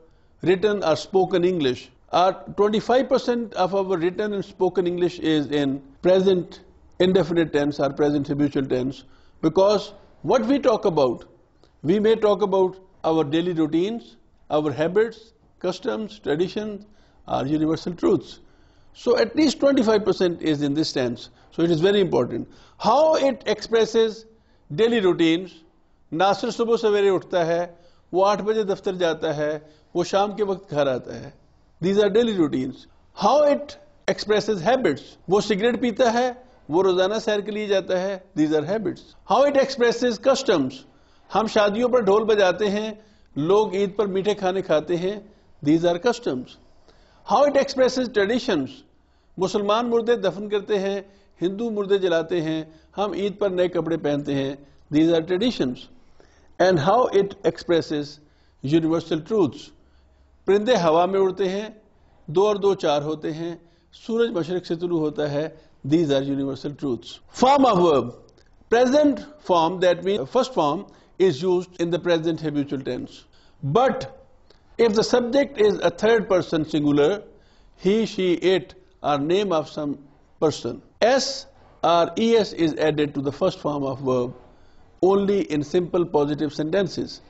written or spoken English. 25% of our written and spoken English is in present indefinite tense or present habitual tense, because what we talk about, we may talk about our daily routines, our habits, customs, traditions, or universal truths. So at least 25% is in this tense. So it is very important. How it expresses daily routines. Nasir सुबह सवेरे उठता है, वो 8 बजे दफ्तर जाता है, वो शाम के वक्त घर आता है. These are daily routines. How it expresses habits. वो सिगरेट पीता है, वो रोजाना सैर के लिए जाता है. These are habits. How it expresses customs. हम शादियों पर ढोल बजाते हैं, लोग ईद पर मीठे खाने खाते हैं. These are customs. How it expresses traditions. मुसलमान मुर्दे दफन करते हैं, हिंदू मुर्दे जलाते हैं, हम ईद पर नए कपड़े पहनते हैं. These are traditions. And how it expresses universal truths. परिंदे हवा में उड़ते हैं, 2 और 2 4 होते हैं, सूरज मशरिक से तुलू होता है. These are universal truths. Form of verb. Present form, that means first form, is used in the present habitual tense. But if the subject is a third person singular, he, she, it are name of some person, s or es is added to the first form of verb only in simple positive sentences.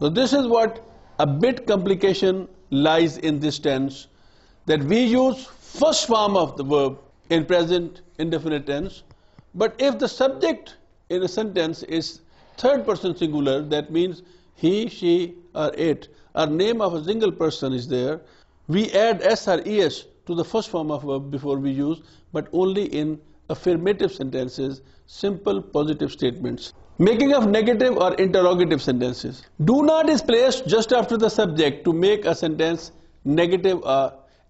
So this is what a bit complication lies in this tense, that we use first form of the verb in present indefinite tense, but if the subject in a sentence is third person singular, that means he, she, or it, or name of a single person is there, we add s or es to the first form of verb before we use, but only in affirmative sentences, simple positive statements. Making of negative or interrogative sentences. Do not is placed just after the subject to make a sentence negative,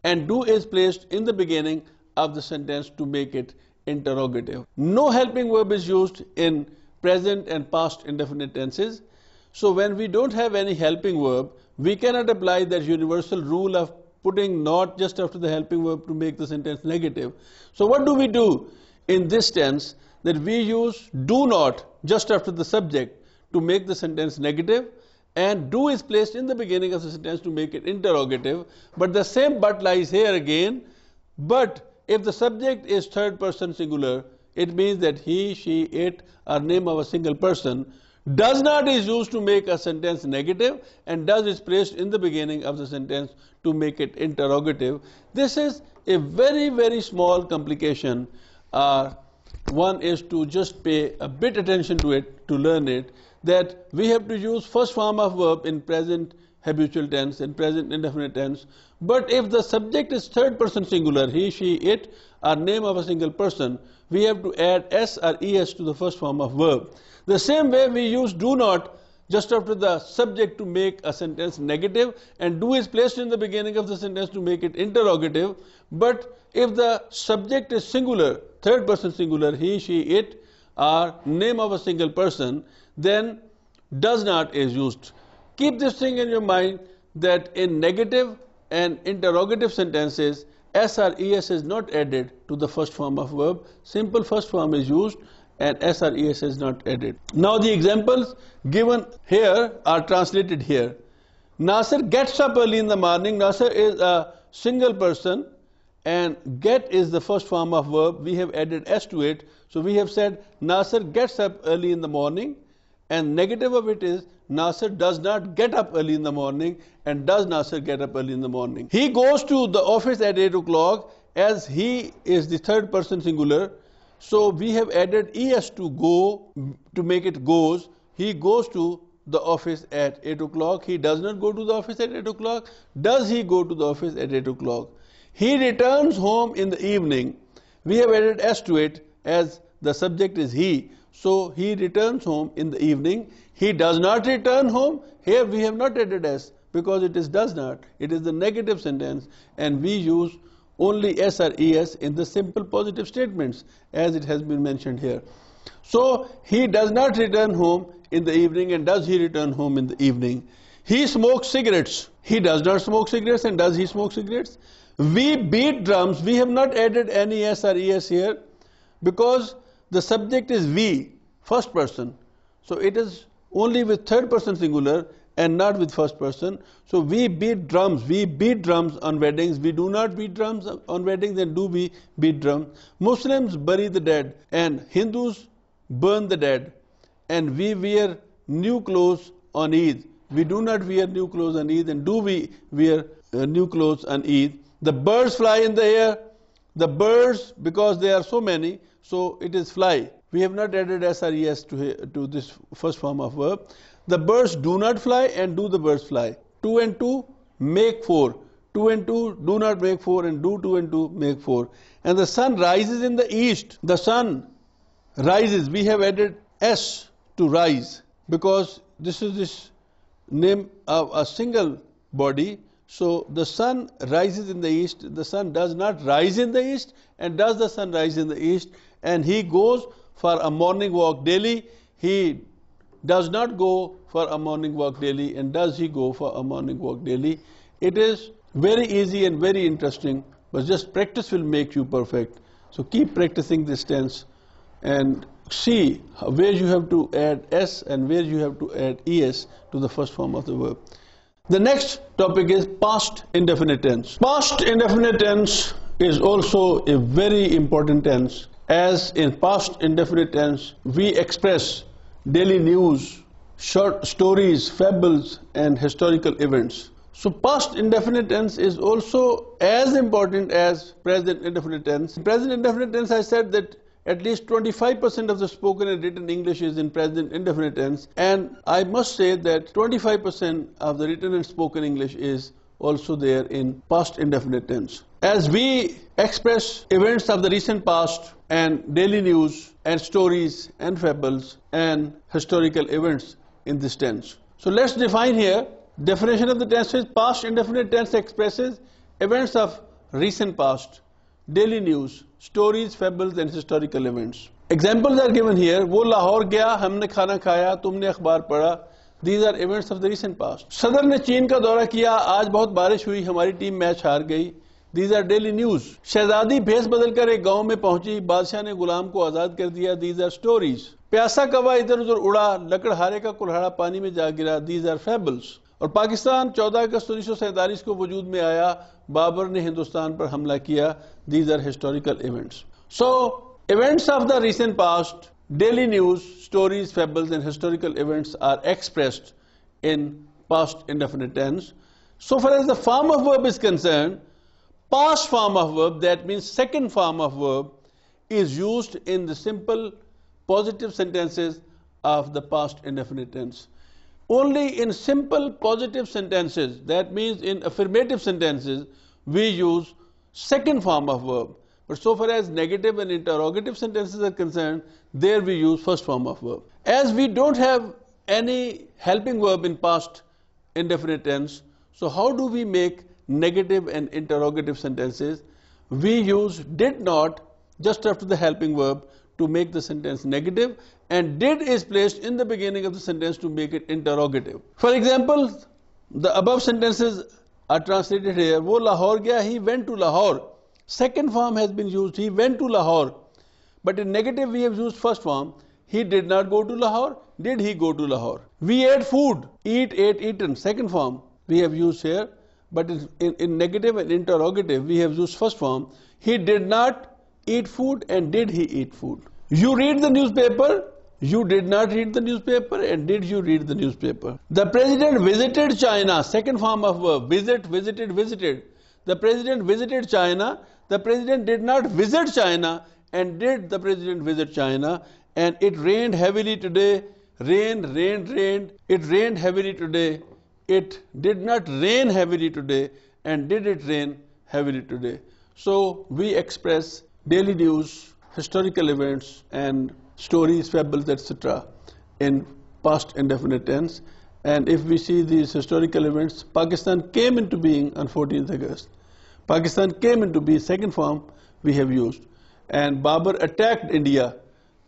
and do is placed in the beginning of the sentence to make it interrogative. No helping verb is used in present and past indefinite tenses. So when we don't have any helping verb, we cannot apply that universal rule of putting not just after the helping verb to make the sentence negative. So what do we do in this tense? That we use do not just after the subject to make the sentence negative, and do is placed in the beginning of the sentence to make it interrogative. But the same but lies here again. But if the subject is third person singular, it means that he, she, it are name of a single person. Does not is used to make a sentence negative, and does is placed in the beginning of the sentence to make it interrogative. This is a very, very small complication. One is to just pay a bit attention to it, to learn it, that we have to use first form of verb in present habitual tense and present indefinite tense. But if the subject is third person singular, he, she, it, or name of a single person, we have to add s or es to the first form of verb. The same way we use do not just after the subject to make a sentence negative, and do is placed in the beginning of the sentence to make it interrogative. But if the subject is singular, third person singular, he, she, it, or name of a single person, then does not is used. Keep this thing in your mind that in negative and interrogative sentences, s or es is not added to the first form of verb. Simple first form is used and s or es is not added. Now the examples given here are translated here. Nasir gets up early in the morning. Nasir is a single person and get is the first form of verb. We have added s to it. So we have said Nasir gets up early in the morning, and negative of it is Nasir does not get up early in the morning, and does Nasir get up early in the morning. He goes to the office at 8 o'clock, as he is the third person singular. So we have added es to go to make it goes. He goes to the office at 8 o'clock. He does not go to the office at 8 o'clock. Does he go to the office at 8 o'clock? He returns home in the evening. We have added s to it as the subject is he. So he returns home in the evening. He does not return home. Here we have not added s because it is does not. It is the negative sentence, and we use only s or es in the simple positive statements as it has been mentioned here. So he does not return home in the evening, and does he return home in the evening? He smokes cigarettes. He does not smoke cigarettes, and does he smoke cigarettes? We beat drums. We have not added any s or es here because the subject is we, first person. So it is only with third person singular and not with first person. So we beat drums. We beat drums on weddings. We do not beat drums on weddings, and do we beat drums? Muslims bury the dead, and Hindus burn the dead. And we wear new clothes on Eid. We do not wear new clothes on Eid, and do we wear new clothes on Eid? The birds fly in the air. The birds, because there are so many, so it is fly. We have not added s or es to this first form of verb. The birds do not fly, and do the birds fly? 2 and 2 make 4. 2 and 2 do not make 4, and do 2 and 2 make 4. And the sun rises in the east. The sun rises. We have added s to rise because this is this name of a single body. So the sun rises in the east. The sun does not rise in the east, and does the sun rise in the east? And he goes for a morning walk daily. He does not go for a morning walk daily, and does he go for a morning walk daily? It is very easy and very interesting, but just practice will make you perfect. So keep practicing this tense and see where you have to add s and where you have to add es to the first form of the verb. The next topic is past indefinite tense. Past indefinite tense is also a very important tense, as in past indefinite tense we express daily news, short stories, fables, and historical events. So past indefinite tense is also as important as present indefinite tense. In present indefinite tense, I said that at least 25% of the spoken and written English is in present indefinite tense, and I must say that 25% of the written and spoken English is also there in past indefinite tense. As we express events of the recent past and daily news and stories and fables and historical events in this tense. So let's define here. Definition of the tense is past indefinite tense expresses events of recent past, daily news, stories, fables, and historical events. Examples are given here. वो लाहौर गया, हमने खाना खाया, तुमने अखबार पढ़ा. These are events of the recent past. सदर ने चीन का दौरा किया, आज बहुत बारिश हुई, हमारी टीम मैच हार गई. These are daily news. शहजादी भेस बदलकर एक गांव में पहुंची, बादशाह ने गुलाम को आजाद कर दिया. These are stories. प्यासा कौवा इधर उधर उड़ा, लकड़हारे का कुल्हाड़ा पानी में जा गिरा. These are fables. और पाकिस्तान 14 अगस्त 1947 को वजूद में आया, बाबर ने हिंदुस्तान पर हमला किया. These are historical events. So events of the recent past, daily news, stories, fables, and historical events are expressed in past indefinite tense. So far as the form of verb is concerned, past form of verb, that means second form of verb, is used in the simple positive sentences of the past indefinite tense. Only in simple positive sentences, that means in affirmative sentences, we use second form of verb. But so far as negative and interrogative sentences are concerned, there we use first form of verb. As we don't have any helping verb in past indefinite tense, so how do we make negative and interrogative sentences? We use did not just after the helping verb to make the sentence negative, and did is placed in the beginning of the sentence to make it interrogative. For example, the above sentences are translated here. Wo Lahore gaya, he went to Lahore. Second form has been used, he went to Lahore. But in negative we have used first form. He did not go to Lahore. Did he go to Lahore? We ate food. Eat, ate, eaten. Second form we have used here. But in negative and interrogative we have used first form. He did not eat food, and did he eat food? You read the newspaper. You did not read the newspaper, and did you read the newspaper? The president visited China. Second form of verb. Visit, visited, visited. The president visited China. The president did not visit China, and did the president visit China? And it rained heavily today. Rained, rained, rained. It rained heavily today. It did not rain heavily today, and did it rain heavily today? So we express daily news, historical events, and stories, fables, etc. in past indefinite tense. And if we see these historical events, Pakistan came into being on 14th August. Pakistan came into being, second form we have used. And Babur attacked India,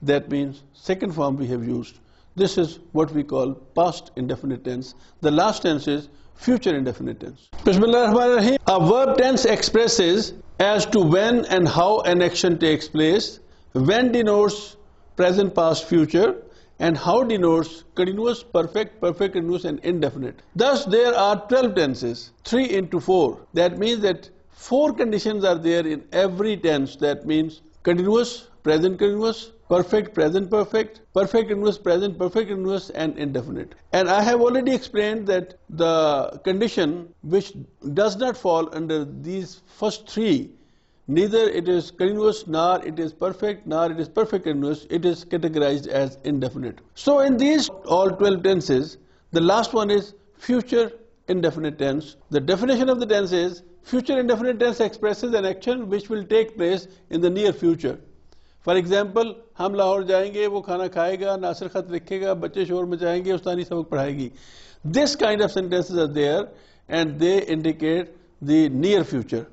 that means second form we have used. This is what we call past indefinite tense. The last tense is future indefinite tense. Bismillahirrahmanirrahim. A verb tense expresses as to when and how an action takes place. When denotes present, past, future, and how denotes continuous, perfect, perfect continuous, and indefinite. Thus there are 12 tenses, 3 into 4. That means that 4 conditions are there in every tense. That means continuous, present continuous, perfect, present perfect, perfect continuous, present perfect continuous, and indefinite. And I have already explained that the condition which does not fall under these first 3, neither it is continuous, nor it is perfect, nor it is perfect continuous, it is categorized as indefinite. So in these all 12 tenses, the last one is future indefinite tense. The definition of the tense is future indefinite tense expresses an action which will take place in the near future. For example, हम लाहौर जाएंगे, वो खाना खाएगा, नासिर खत लिखेगा, बच्चे शोर मचाएंगे, उस्तानी सबक पढ़ाएगी. This kind of sentences are there, and they indicate the near future.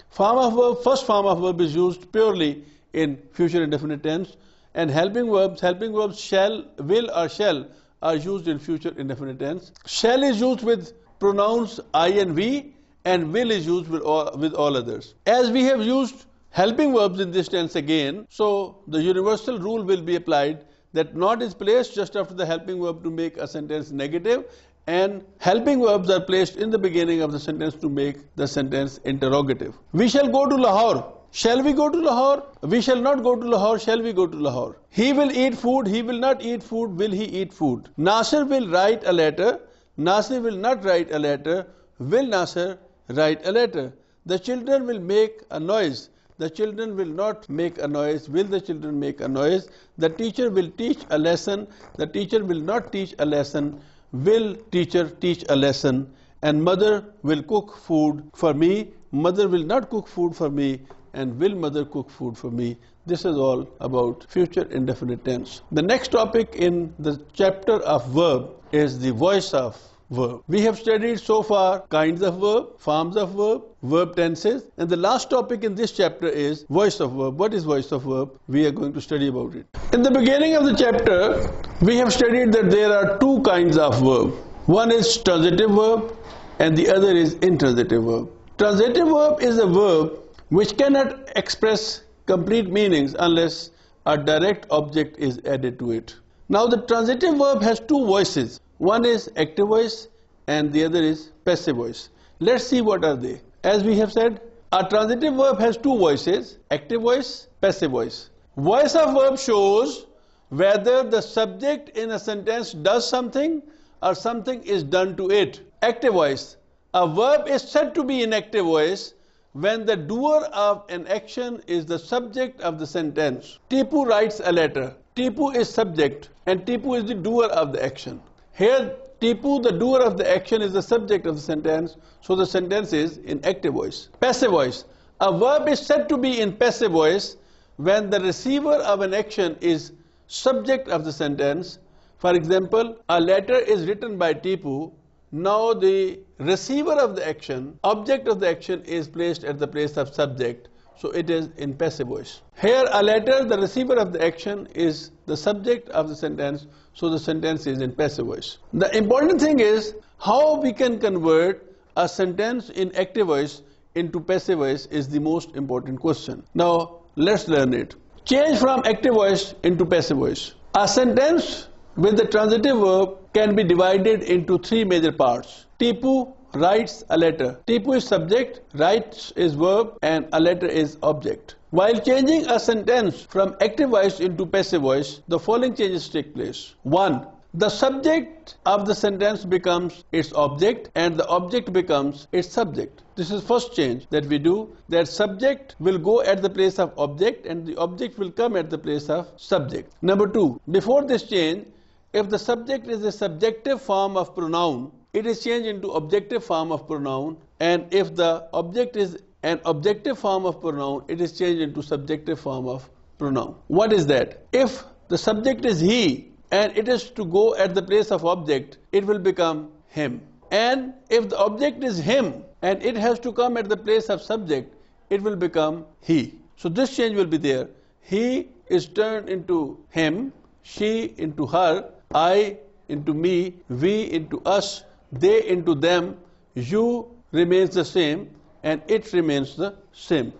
Form of verb, first form of verb is used purely in future indefinite tense, and helping verbs shall, will, or shall are used in future indefinite tense. Shall is used with pronouns I and we, and will is used with all others. As we have used helping verbs in this tense again, so the universal rule will be applied that not is placed just after the helping verb to make a sentence negative, and helping verbs are placed in the beginning of the sentence to make the sentence interrogative. We shall go to Lahore. Shall we go to Lahore? We shall not go to Lahore. Shall we go to Lahore? He will eat food. He will not eat food. Will he eat food? Nasir will write a letter. Nasir will not write a letter. Will Nasir write a letter? The children will make a noise. The children will not make a noise. Will the children make a noise? The teacher will teach a lesson. The teacher will not teach a lesson. Will teacher teach a lesson? And mother will cook food for me. Mother will not cook food for me. And will mother cook food for me? This is all about future indefinite tense. The next topic in the chapter of verb is the voice of verb. We have studied so far kinds of verb, forms of verb, verb tenses, and the last topic in this chapter is voice of verb. What is voice of verb? We are going to study about it. In the beginning of the chapter, we have studied that there are 2 kinds of verb. One is transitive verb and the other is intransitive verb. Transitive verb is a verb which cannot express complete meanings unless a direct object is added to it. Now the transitive verb has 2 voices. One is active voice and the other is passive voice. Let's see what are they. As we have said, a transitive verb has 2 voices, active voice, passive voice. Voice of verb shows whether the subject in a sentence does something or something is done to it. Active voice. A verb is said to be in active voice when the doer of an action is the subject of the sentence. Tipu writes a letter. Tipu is subject and Tipu is the doer of the action. Here Tipu, the doer of the action, is the subject of the sentence, so the sentence is in active voice. Passive voice. A verb is said to be in passive voice when the receiver of an action is subject of the sentence. For example, a letter is written by Tipu. Now the receiver of the action, object of the action, is placed at the place of subject, so it is in passive voice. Here, a letter, the receiver of the action, is the subject of the sentence, so the sentence is in passive voice. The important thing is how we can convert a sentence in active voice into passive voice is the most important question. Now, let's learn it. Change from active voice into passive voice. A sentence with the transitive verb can be divided into three major parts. Tipu writes a letter. Tipu is subject, writes is verb, and a letter is object. While changing a sentence from active voice into passive voice, the following changes take place. 1. The subject of the sentence becomes its object and the object becomes its subject. This is first change that we do, that subject will go at the place of object and the object will come at the place of subject. Number 2, before this change, if the subject is a subjective form of pronoun, it is changed into objective form of pronoun, and if the object is an objective form of pronoun, it is changed into subjective form of pronoun. What is that? If the subject is he and it is to go at the place of object, it will become him. And if the object is him and it has to come at the place of subject, it will become he. So this change will be there. He is turned into him, she into her, I into me, we into us, they into them, you remains the same, and it remains the same.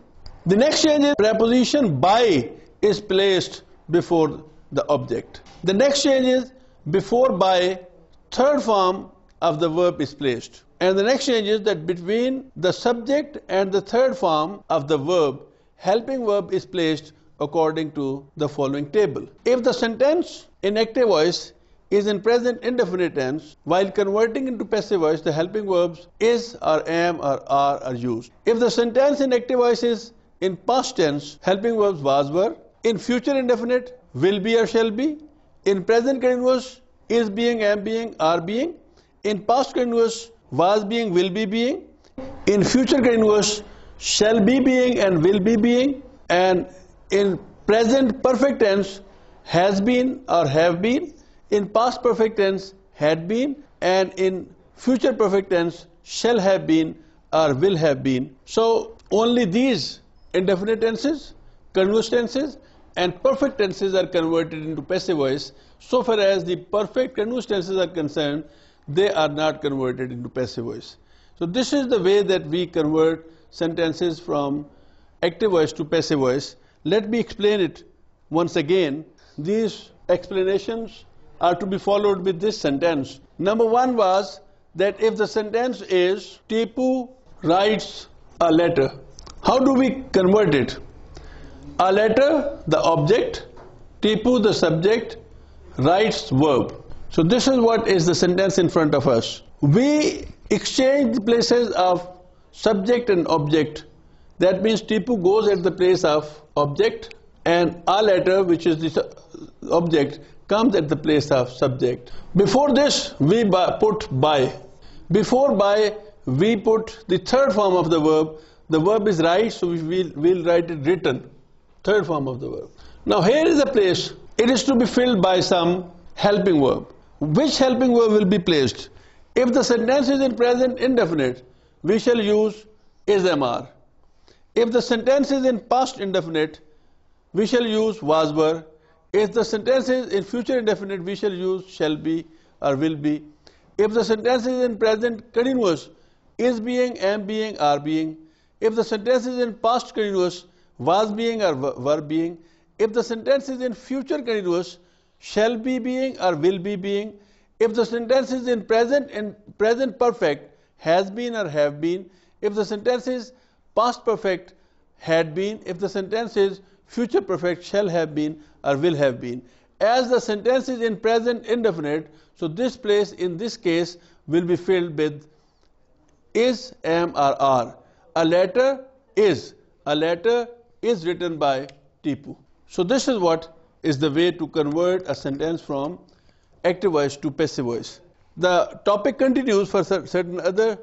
The next change is preposition by is placed before the object. The next change is before by, third form of the verb is placed. And the next change is that between the subject and the third form of the verb, helping verb is placed according to the following table. If the sentence in active voice is in present indefinite tense, while converting into passive voice, the helping verbs is or am or are used. If the sentence in active voice is in past tense, helping verbs was, were. In future indefinite, will be or shall be. In present continuous, is being, am being, are being. In past continuous, was being, will be being. In future continuous, shall be being and will be being. And in present perfect tense, has been or have been. In past perfect tense, had been, and in future perfect tense, shall have been or will have been. So only these indefinite tenses, continuous tenses, and perfect tenses are converted into passive voice. So far as the perfect continuous tenses are concerned, they are not converted into passive voice. So this is the way that we convert sentences from active voice to passive voice. Let me explain it once again. These explanations are to be followed with this sentence. Number 1 was that if the sentence is Tipu writes a letter, how do we convert it? A letter, the object, Tipu, the subject, writes verb. So this is what is the sentence in front of us. We exchange the places of subject and object. That means Tipu goes at the place of object and a letter, which is the object, comes at the place of subject. Before this, we put by. Before by, we put the third form of the verb. The verb is write, so we'll write it written. Third form of the verb. Now here is a place. It is to be filled by some helping verb. Which helping verb will be placed? If the sentence is in present indefinite, we shall use is, am, are. If the sentence is in past indefinite, we shall use was, were. If the sentence is in future indefinite, we shall use shall be or will be. If the sentence is in present continuous, is being, am being, are being. If the sentence is in past continuous, was being or were being. If the sentence is in future continuous, shall be being or will be being. If the sentence is in present perfect, has been or have been. If the sentence is past perfect, had been. If the sentence is future perfect, shall have been or will have been. As the sentence is in present indefinite, so this place in this case will be filled with is, am, or are. A letter is. A letter is written by Tipu. So this is what is the way to convert a sentence from active voice to passive voice. The topic continues for certain other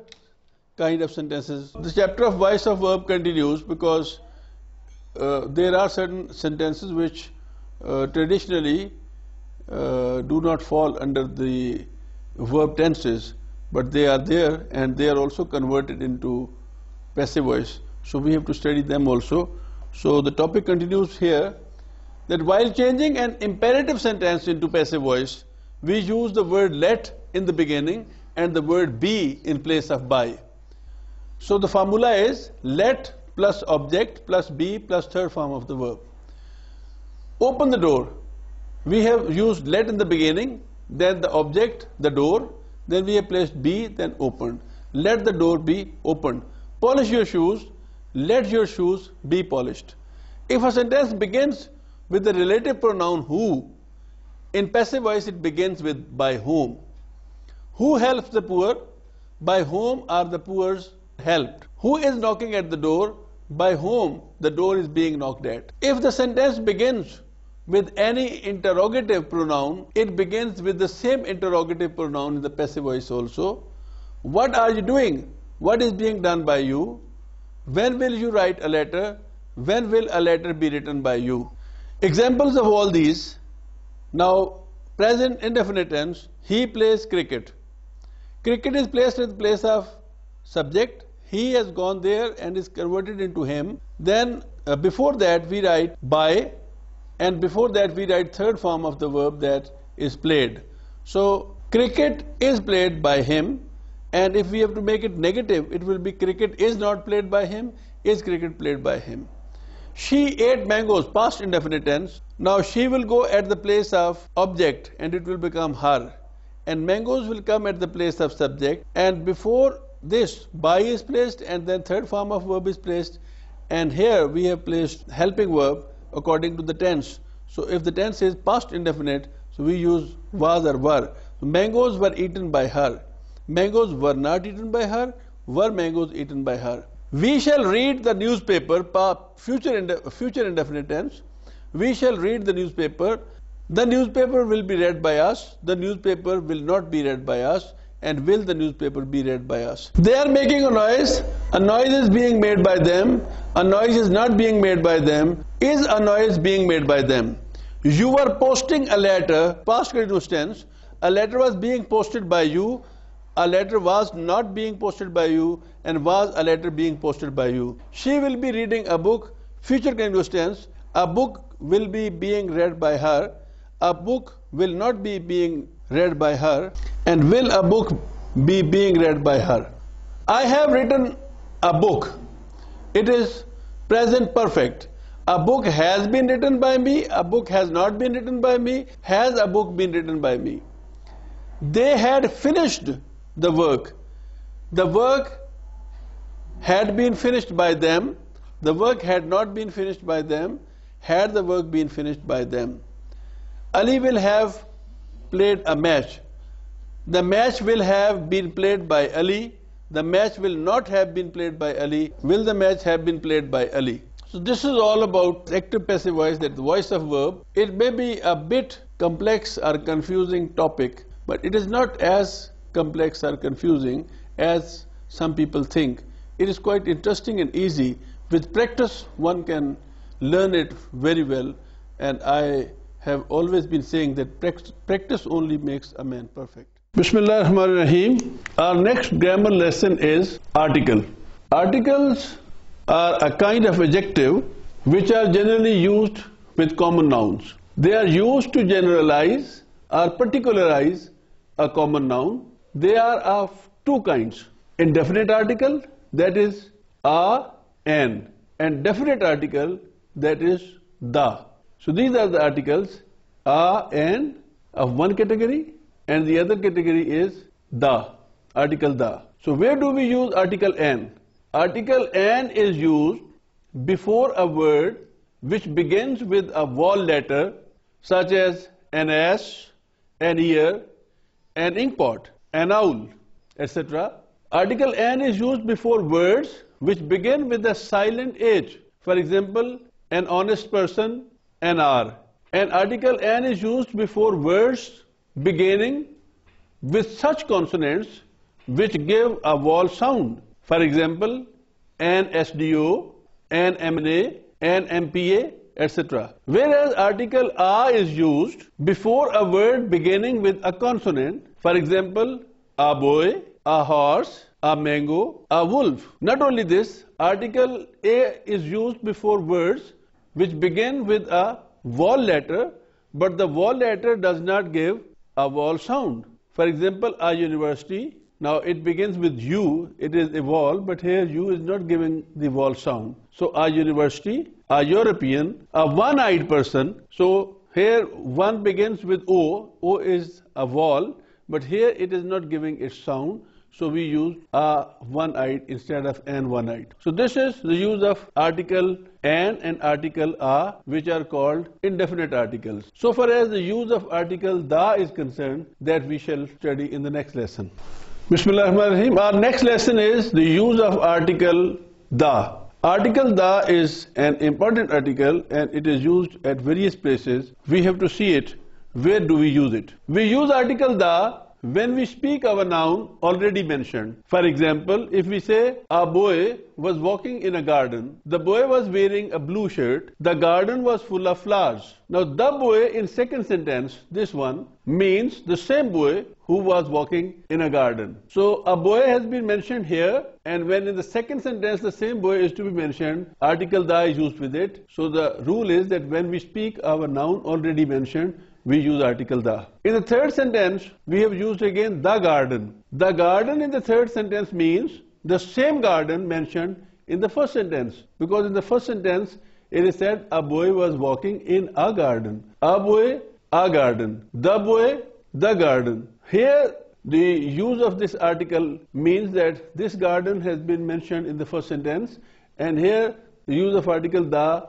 kind of sentences. The chapter of voice of verb continues because there are certain sentences which traditionally do not fall under the verb tenses, but they are there and they are also converted into passive voice. So we have to study them also. So the topic continues here that while changing an imperative sentence into passive voice, we use the word let in the beginning and the word be in place of by. So the formula is let plus object plus be plus third form of the verb. Open the door. We have used let in the beginning, then the object, the door, then we have placed be, then opened. Let the door be opened. Polish your shoes. Let your shoes be polished. If a sentence begins with the relative pronoun who, in passive voice it begins with by whom. Who helps the poor? By whom are the poor helped? Who is knocking at the door? By whom the door is being knocked at. If the sentence begins with any interrogative pronoun, it begins with the same interrogative pronoun in the passive voice also. What are you doing? What is being done by you? When will you write a letter? When will a letter be written by you? Examples of all these. Now, present indefinite tense, he plays cricket. Cricket is placed in the place of subject. He has gone there and is converted into him. Then before that we write by, and before that we write third form of the verb, that is played. So cricket is played by him, and if we have to make it negative, it will be cricket is not played by him, is cricket played by him. She ate mangoes, past indefinite tense. Now she will go at the place of object and it will become her, and mangoes will come at the place of subject, and before this by is placed and then third form of verb is placed, and here we have placed helping verb according to the tense. So if the tense is past indefinite, so we use was or were. So mangoes were eaten by her. Mangoes were not eaten by her. Were mangoes eaten by her. We shall read the newspaper, future indefinite tense. We shall read the newspaper. The newspaper will be read by us. The newspaper will not be read by us. And will the newspaper be read by us? They are making a noise. A noise is being made by them. A noise is not being made by them. Is a noise being made by them? You were posting a letter, past continuous tense. A letter was being posted by you. A letter was not being posted by you, and was a letter being posted by you. She will be reading a book, future continuous tense. A book will be being read by her. A book will not be being read by her, and will a book be being read by her. I have written a book. It is present perfect. A book has been written by me. A book has not been written by me. Has a book been written by me? They had finished the work. The work had been finished by them. The work had not been finished by them. Had the work been finished by them? Ali will have played a match. The match will have been played by Ali. The match will not have been played by Ali. Will the match have been played by Ali? So this is all about active passive voice, that the voice of verb. It may be a bit complex or confusing topic, but it is not as complex or confusing as some people think. It is quite interesting and easy. With practice one can learn it very well, and I have always been saying that practice only makes a man perfect. Bismillah ar-Rahman ar-Rahim. Our next grammar lesson is article. Articles are a kind of adjective which are generally used with common nouns. They are used to generalize or particularize a common noun. They are of two kinds: indefinite article, that is a, an, and definite article, that is the. So these are the articles a, an of one category, and the other category is the, article the. So where do we use article an? Article an is used before a word which begins with a vowel letter, such as an ass, an ear, an inkpot, an owl, etc. Article an is used before words which begin with a silent H. For example, an honest person, an hour. And article an is used before words beginning with such consonants which give a vowel sound. For example, N.S.D.O, N.M.A.Ph.D, N.M.P.H.D, etc. Whereas article A is used before a word beginning with a consonant. For example, a boy, a horse, a mango, a wolf. Not only this, article A is used before words which begin with a vowel letter, but the vowel letter does not give a vowel sound. For example, a university. Now it begins with U, it is a vowel, but here U is not giving the vowel sound. So a university, a European, a one-eyed person. So here one begins with O, O is a vowel, but here it is not giving its sound. So we use a one-eyed instead of an one-eyed. So this is the use of article an and article a, which are called indefinite articles. So far as the use of article da is concerned, that we shall study in the next lesson. Bismillahirrahmanirrahim. Our next lesson is the use of article da. Article da is an important article and it is used at various places. We have to see it. Where do we use it? We use article da when we speak of a noun already mentioned. For example, if we say a boy was walking in a garden, the boy was wearing a blue shirt, the garden was full of flowers. Now the boy in second sentence, this one, means the same boy who was walking in a garden. So a boy has been mentioned here, and when in the second sentence the same boy is to be mentioned, article da is used with it. So the rule is that when we speak of a noun already mentioned, we use article da. In the third sentence, we have used again the garden. The garden in the third sentence means the same garden mentioned in the first sentence. Because in the first sentence, it is said a boy was walking in a garden. A boy, a garden. The boy, the garden. Here, the use of this article means that this garden has been mentioned in the first sentence, and here the use of article da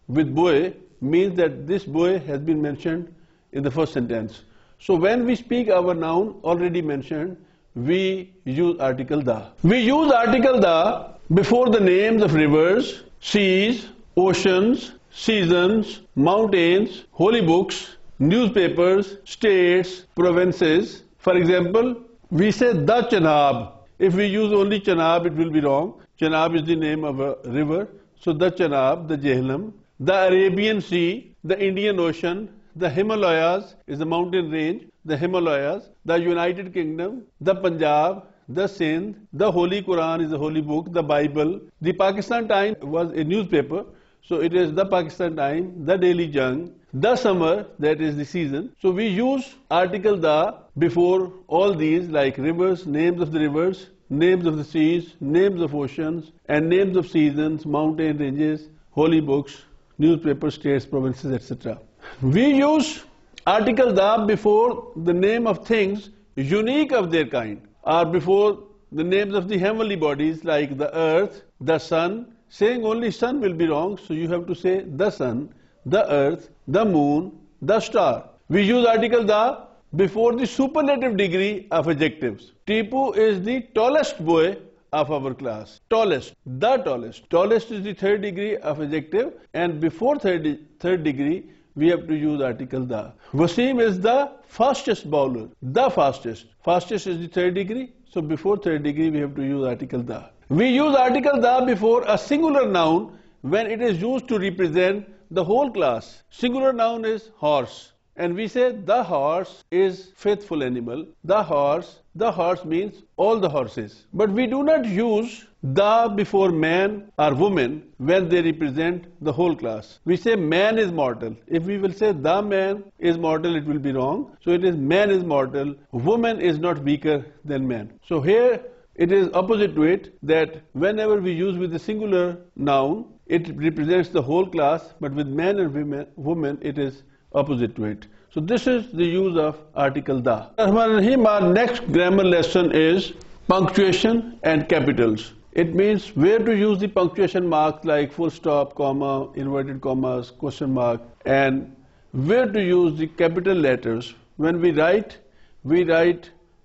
with boy means that this boy has been mentioned in the first sentence. So when we speak of a noun already mentioned, we use article da. We use article da before the names of rivers, seas, oceans, seasons, mountains, holy books, newspapers, states, provinces. For example, we say the Chenab. If we use only Chenab, it will be wrong. Chenab is the name of a river. So the Chenab, the Jehlam, the Arabian Sea, the Indian Ocean, the Himalayas is a mountain range, the Himalayas, the United Kingdom, the Punjab, the Sindh, the Holy Quran is a holy book, the Bible. The Pakistan Times was a newspaper, so it is the Pakistan Times, the Daily Jung, the summer, that is the season. So we use article da before all these, like rivers, names of the rivers, names of the seas, names of oceans, and names of seasons, mountain ranges, holy books, newspapers, states, provinces, etc. We use article da before the name of things unique of their kind, or before the names of the heavenly bodies like the earth, the sun. Saying only sun will be wrong, so you have to say the sun, the earth, the moon, the star. We use article da before the superlative degree of adjectives. Tipu is the tallest boy of our class. Tallest, the tallest. Tallest is the third degree of adjective, and before third degree, we have to use article da. Wasim is the fastest bowler. The fastest. Fastest is the third degree, so before third degree, we have to use article da. We use article da before a singular noun when it is used to represent the whole class. Singular noun is horse, and we say the horse is faithful animal. The horse means all the horses. But we do not use da before man or woman when they represent the whole class. We say man is mortal. If we will say the man is mortal, it will be wrong. So it is man is mortal, woman is not weaker than man. So here it is opposite to it, that whenever we use with the singular noun, it represents the whole class, but with man and woman, it is opposite to it. So this is the use of article da. Our next grammar lesson is punctuation and capitals. It means where to use the punctuation marks like full stop, comma, inverted commas, question mark, and where to use the capital letters. When we write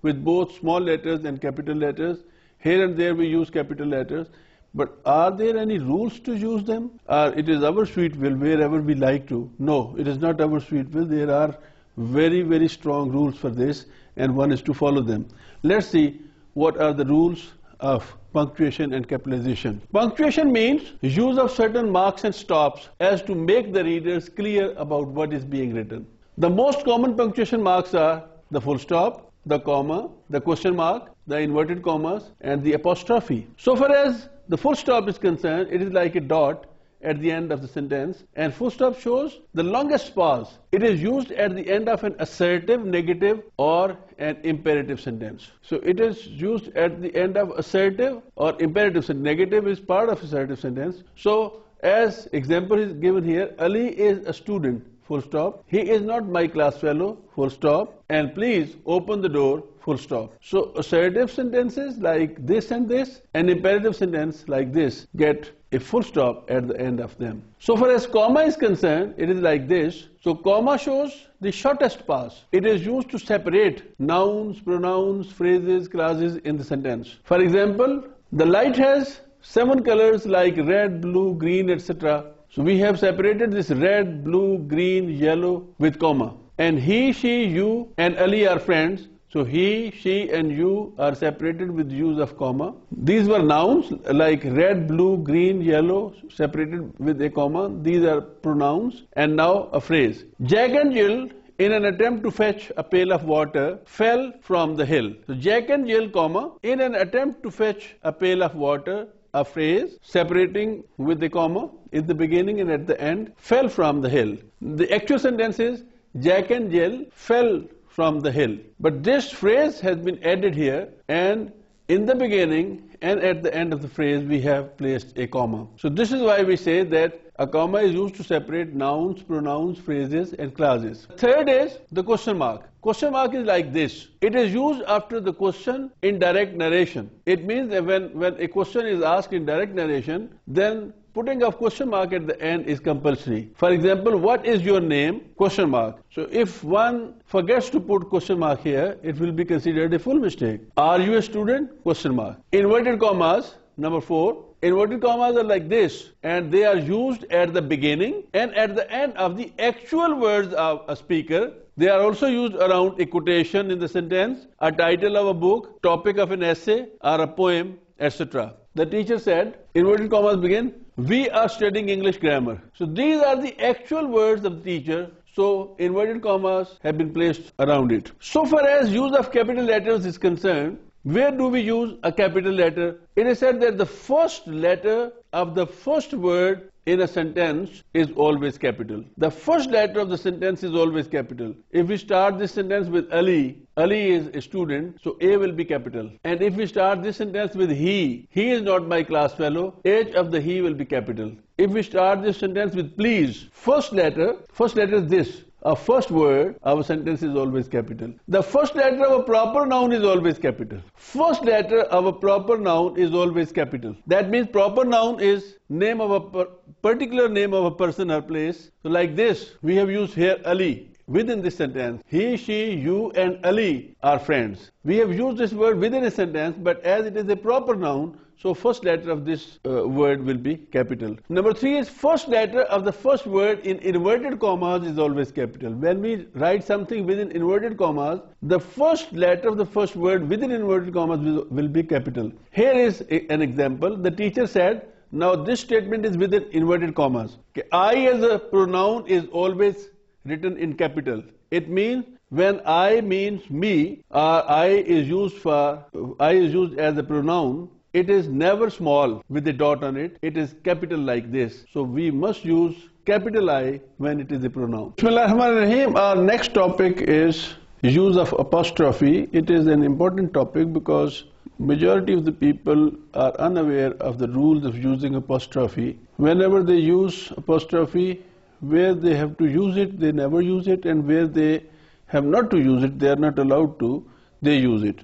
with both small letters and capital letters. Here and there we use capital letters. But are there any rules to use them? Or it is our sweet will wherever we like to? No, it is not our sweet will. There are very, very strong rules for this. and one is to follow them. Let's see what are the rules of punctuation and capitalization. Punctuation means use of certain marks and stops as to make the readers clear about what is being written. The most common punctuation marks are the full stop, the comma, the question mark, the inverted commas, and the apostrophe. So far as the full stop is concerned, it is like a dot at the end of the sentence, and full stop shows the longest pause. It is used at the end of an assertive, negative, or an imperative sentence. So it is used at the end of assertive or imperative sentence. Negative is part of assertive sentence. So as example is given here, Ali is a student, full stop. He is not my class fellow, full stop. And please open the door, full stop. So assertive sentences like this and this, and imperative sentence like this get a full stop at the end of them. So far as comma is concerned, it is like this. So comma shows the shortest pause. It is used to separate nouns, pronouns, phrases, clauses in the sentence. For example, the light has 7 colors like red, blue, green, etc. So we have separated this red, blue, green, yellow with comma. And he, she, you, and Ali are friends. So he, she, and you are separated with use of comma. These were nouns like red, blue, green, yellow, separated with a comma. These are pronouns. And now a phrase. Jack and Jill, in an attempt to fetch a pail of water, fell from the hill. So Jack and Jill, comma, in an attempt to fetch a pail of water, a phrase separating with the comma in the beginning and at the end, fell from the hill. The actual sentence is Jack and Jill fell from the hill. But this phrase has been added here, and in the beginning and at the end of the phrase we have placed a comma. So this is why we say that a comma is used to separate nouns, pronouns, phrases, and clauses. Third is the question mark. Question mark is like this. It is used after the question in direct narration. It means that when a question is asked in direct narration, then putting a question mark at the end is compulsory. For example, what is your name? Question mark. So if one forgets to put question mark here, it will be considered a full mistake. Are you a student? Question mark. Inverted commas, number 4. Inverted commas are like this, and they are used at the beginning and at the end of the actual words of a speaker. They are also used around a quotation in the sentence, a title of a book, topic of an essay, or a poem, etc. The teacher said, inverted commas begin, we are studying English grammar. So these are the actual words of the teacher. So inverted commas have been placed around it. So far as use of capital letters is concerned, where do we use a capital letter? It is said that the first letter of the first word in a sentence is always capital. The first letter of the sentence is always capital. If we start this sentence with Ali, Ali is a student, so A will be capital. And if we start this sentence with he is not my class fellow, H of the he will be capital. If we start this sentence with please, first letter is this. A first word, our sentence is always capital. The first letter of a proper noun is always capital. First letter of a proper noun is always capital. That means proper noun is name of a particular name of a person or place. So like this, we have used here Ali. Within this sentence, he, she, you, and Ali are friends. We have used this word within a sentence, but as it is a proper noun, so first letter of this word will be capital. Number 3 is first letter of the first word in inverted commas is always capital. When we write something within inverted commas, the first letter of the first word within inverted commas will be capital. Here is an example. The teacher said, now this statement is within inverted commas. Okay. I as a pronoun is always written in capital. It means when I means me, I is used as a pronoun, it is never small with a dot on it. It is capital like this. So we must use capital I when it is a pronoun. Bismillahirrahmanirrahim. Our next topic is use of apostrophe. It is an important topic because majority of the people are unaware of the rules of using apostrophe. Whenever they use apostrophe, where they have to use it, they never use it, and where they have not to use it, they are not allowed to, they use it.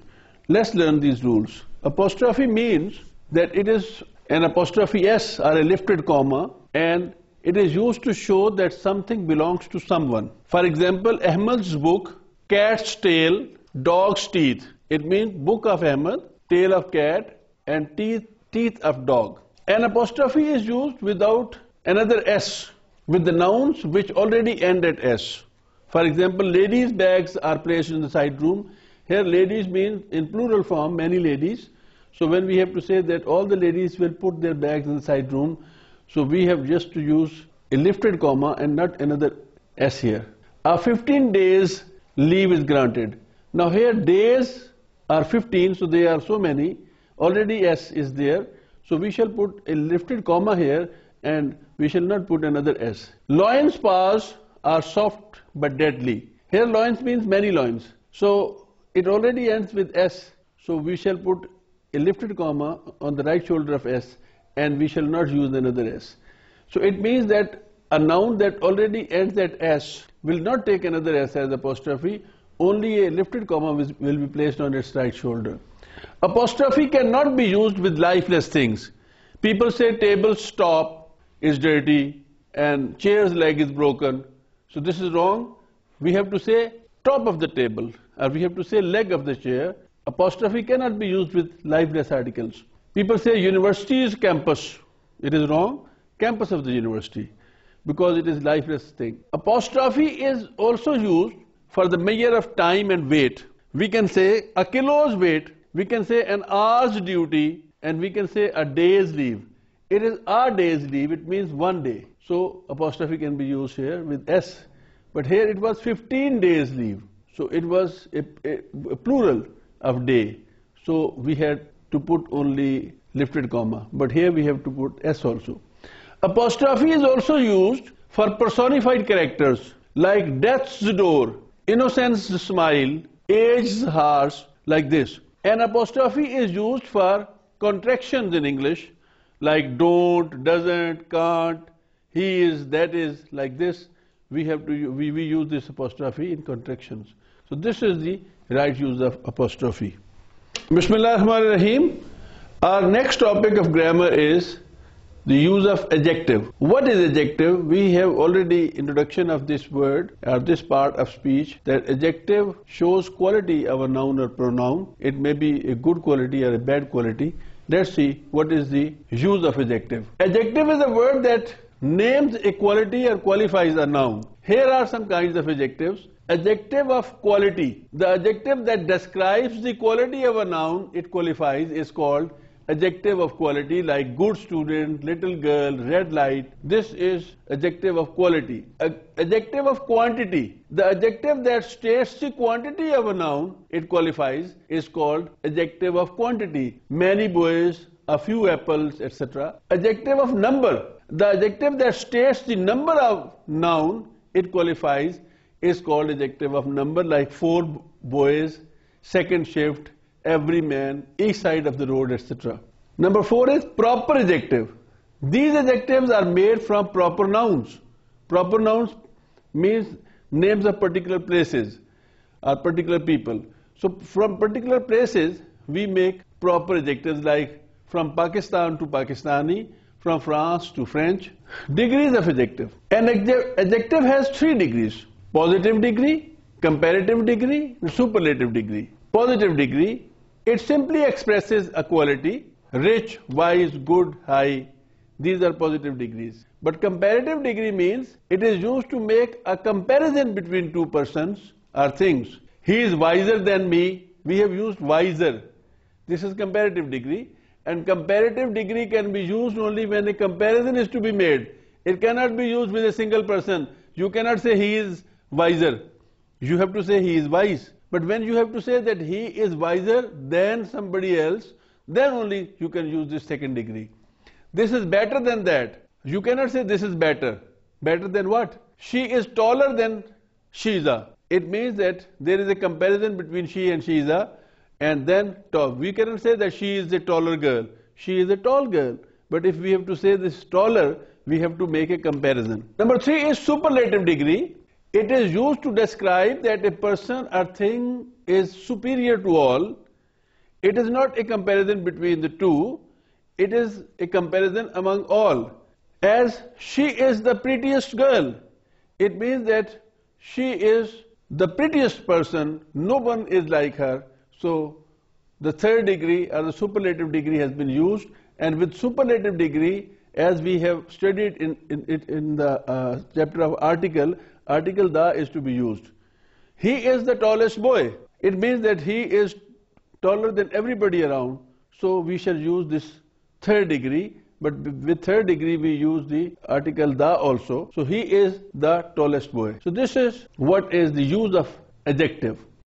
Let's learn these rules. Apostrophe means that it is an apostrophe S or a lifted comma, and it is used to show that something belongs to someone. For example, Ahmad's book, cat's tail, dog's teeth. It means book of Ahmad, tail of cat, and teeth of dog. An apostrophe is used without another S, with the nouns which already end at S. For example, ladies' bags are placed in the side room. Here ladies means in plural form, many ladies. So when we have to say that all the ladies will put their bags inside room, so we have just to use a lifted comma and not another S here. A 15 days leave is granted. Now here days are 15, so they are so many. Already S is there, so we shall put a lifted comma here and we shall not put another S. Loins paws are soft but deadly. Here loins means many loins. So it already ends with S, so we shall put a lifted comma on the right shoulder of S and we shall not use another S. So it means that a noun that already ends at S will not take another S as apostrophe, only a lifted comma will be placed on its right shoulder. Apostrophe cannot be used with lifeless things. People say table's top is dirty and chair's leg is broken. So this is wrong. We have to say top of the table, or we have to say leg of the chair. Apostrophe cannot be used with lifeless articles. People say university's campus. It is wrong. Campus of the university, because it is lifeless thing. Apostrophe is also used for the measure of time and weight. We can say a kilo's weight, we can say an hour's duty, and we can say a day's leave. It is a day's leave, it means 1 day. So apostrophe can be used here with S. But here it was 15 days leave. So it was a plural of day. So we had to put only lifted comma. But here we have to put S also. Apostrophe is also used for personified characters like death's door, innocence smile, age's horse, like this. An apostrophe is used for contractions in English like don't, doesn't, can't, he is, that is, like this. We use this apostrophe in contractions. So this is the right use of apostrophe. Bismillah ar-Rahman ar-Rahim. Our next topic of grammar is the use of adjective. What is adjective? We have already introduction of this word or this part of speech, that adjective shows quality of a noun or pronoun. It may be a good quality or a bad quality. Let's see what is the use of adjective. Adjective is a word that names a quality or qualifies a noun. Here are some kinds of adjectives. Adjective of quality. The adjective that describes the quality of a noun, it qualifies, is called adjective of quality, like good student, little girl, red light. This is adjective of quality. Adjective of quantity. The adjective that states the quantity of a noun, it qualifies, is called adjective of quantity. Many boys, a few apples, etc. Adjective of number. The adjective that states the number of noun, it qualifies, is called adjective of number, like 4 boys, second shift, every man, each side of the road, etc. Number 4 is proper adjective. These adjectives are made from proper nouns. Proper nouns means names of particular places or particular people. So from particular places we make proper adjectives, like from Pakistan to Pakistani, from France to French. Degrees of adjective. An adjective has 3 degrees: positive degree, comparative degree, and superlative degree. Positive degree, it simply expresses a quality: rich, wise, good, high. These are positive degrees. But comparative degree means it is used to make a comparison between 2 persons or things. He is wiser than me. We have used wiser. This is comparative degree. And comparative degree can be used only when a comparison is to be made. It cannot be used with a single person. You cannot say he is wiser. You have to say he is wise. But when you have to say that he is wiser than somebody else, then only you can use this second degree. This is better than that. You cannot say this is better. Better than what? She is taller than Shiza. It means that there is a comparison between she and Shiza, and then tall. We cannot say that she is a taller girl. She is a tall girl. But if we have to say this taller, we have to make a comparison. Number 3 is superlative degree. It is used to describe that a person or thing is superior to all. It is not a comparison between the two. It is a comparison among all. As she is the prettiest girl, it means that she is the prettiest person. No one is like her. So the 3rd degree or the superlative degree has been used. And with superlative degree, as we have studied in the chapter of article da is to be used. He is the tallest boy. it means that he is taller than everybody around, so we shall use this third degree, but with third degree we use the article the also. So he is the tallest boy. So this is what is the use of adjective.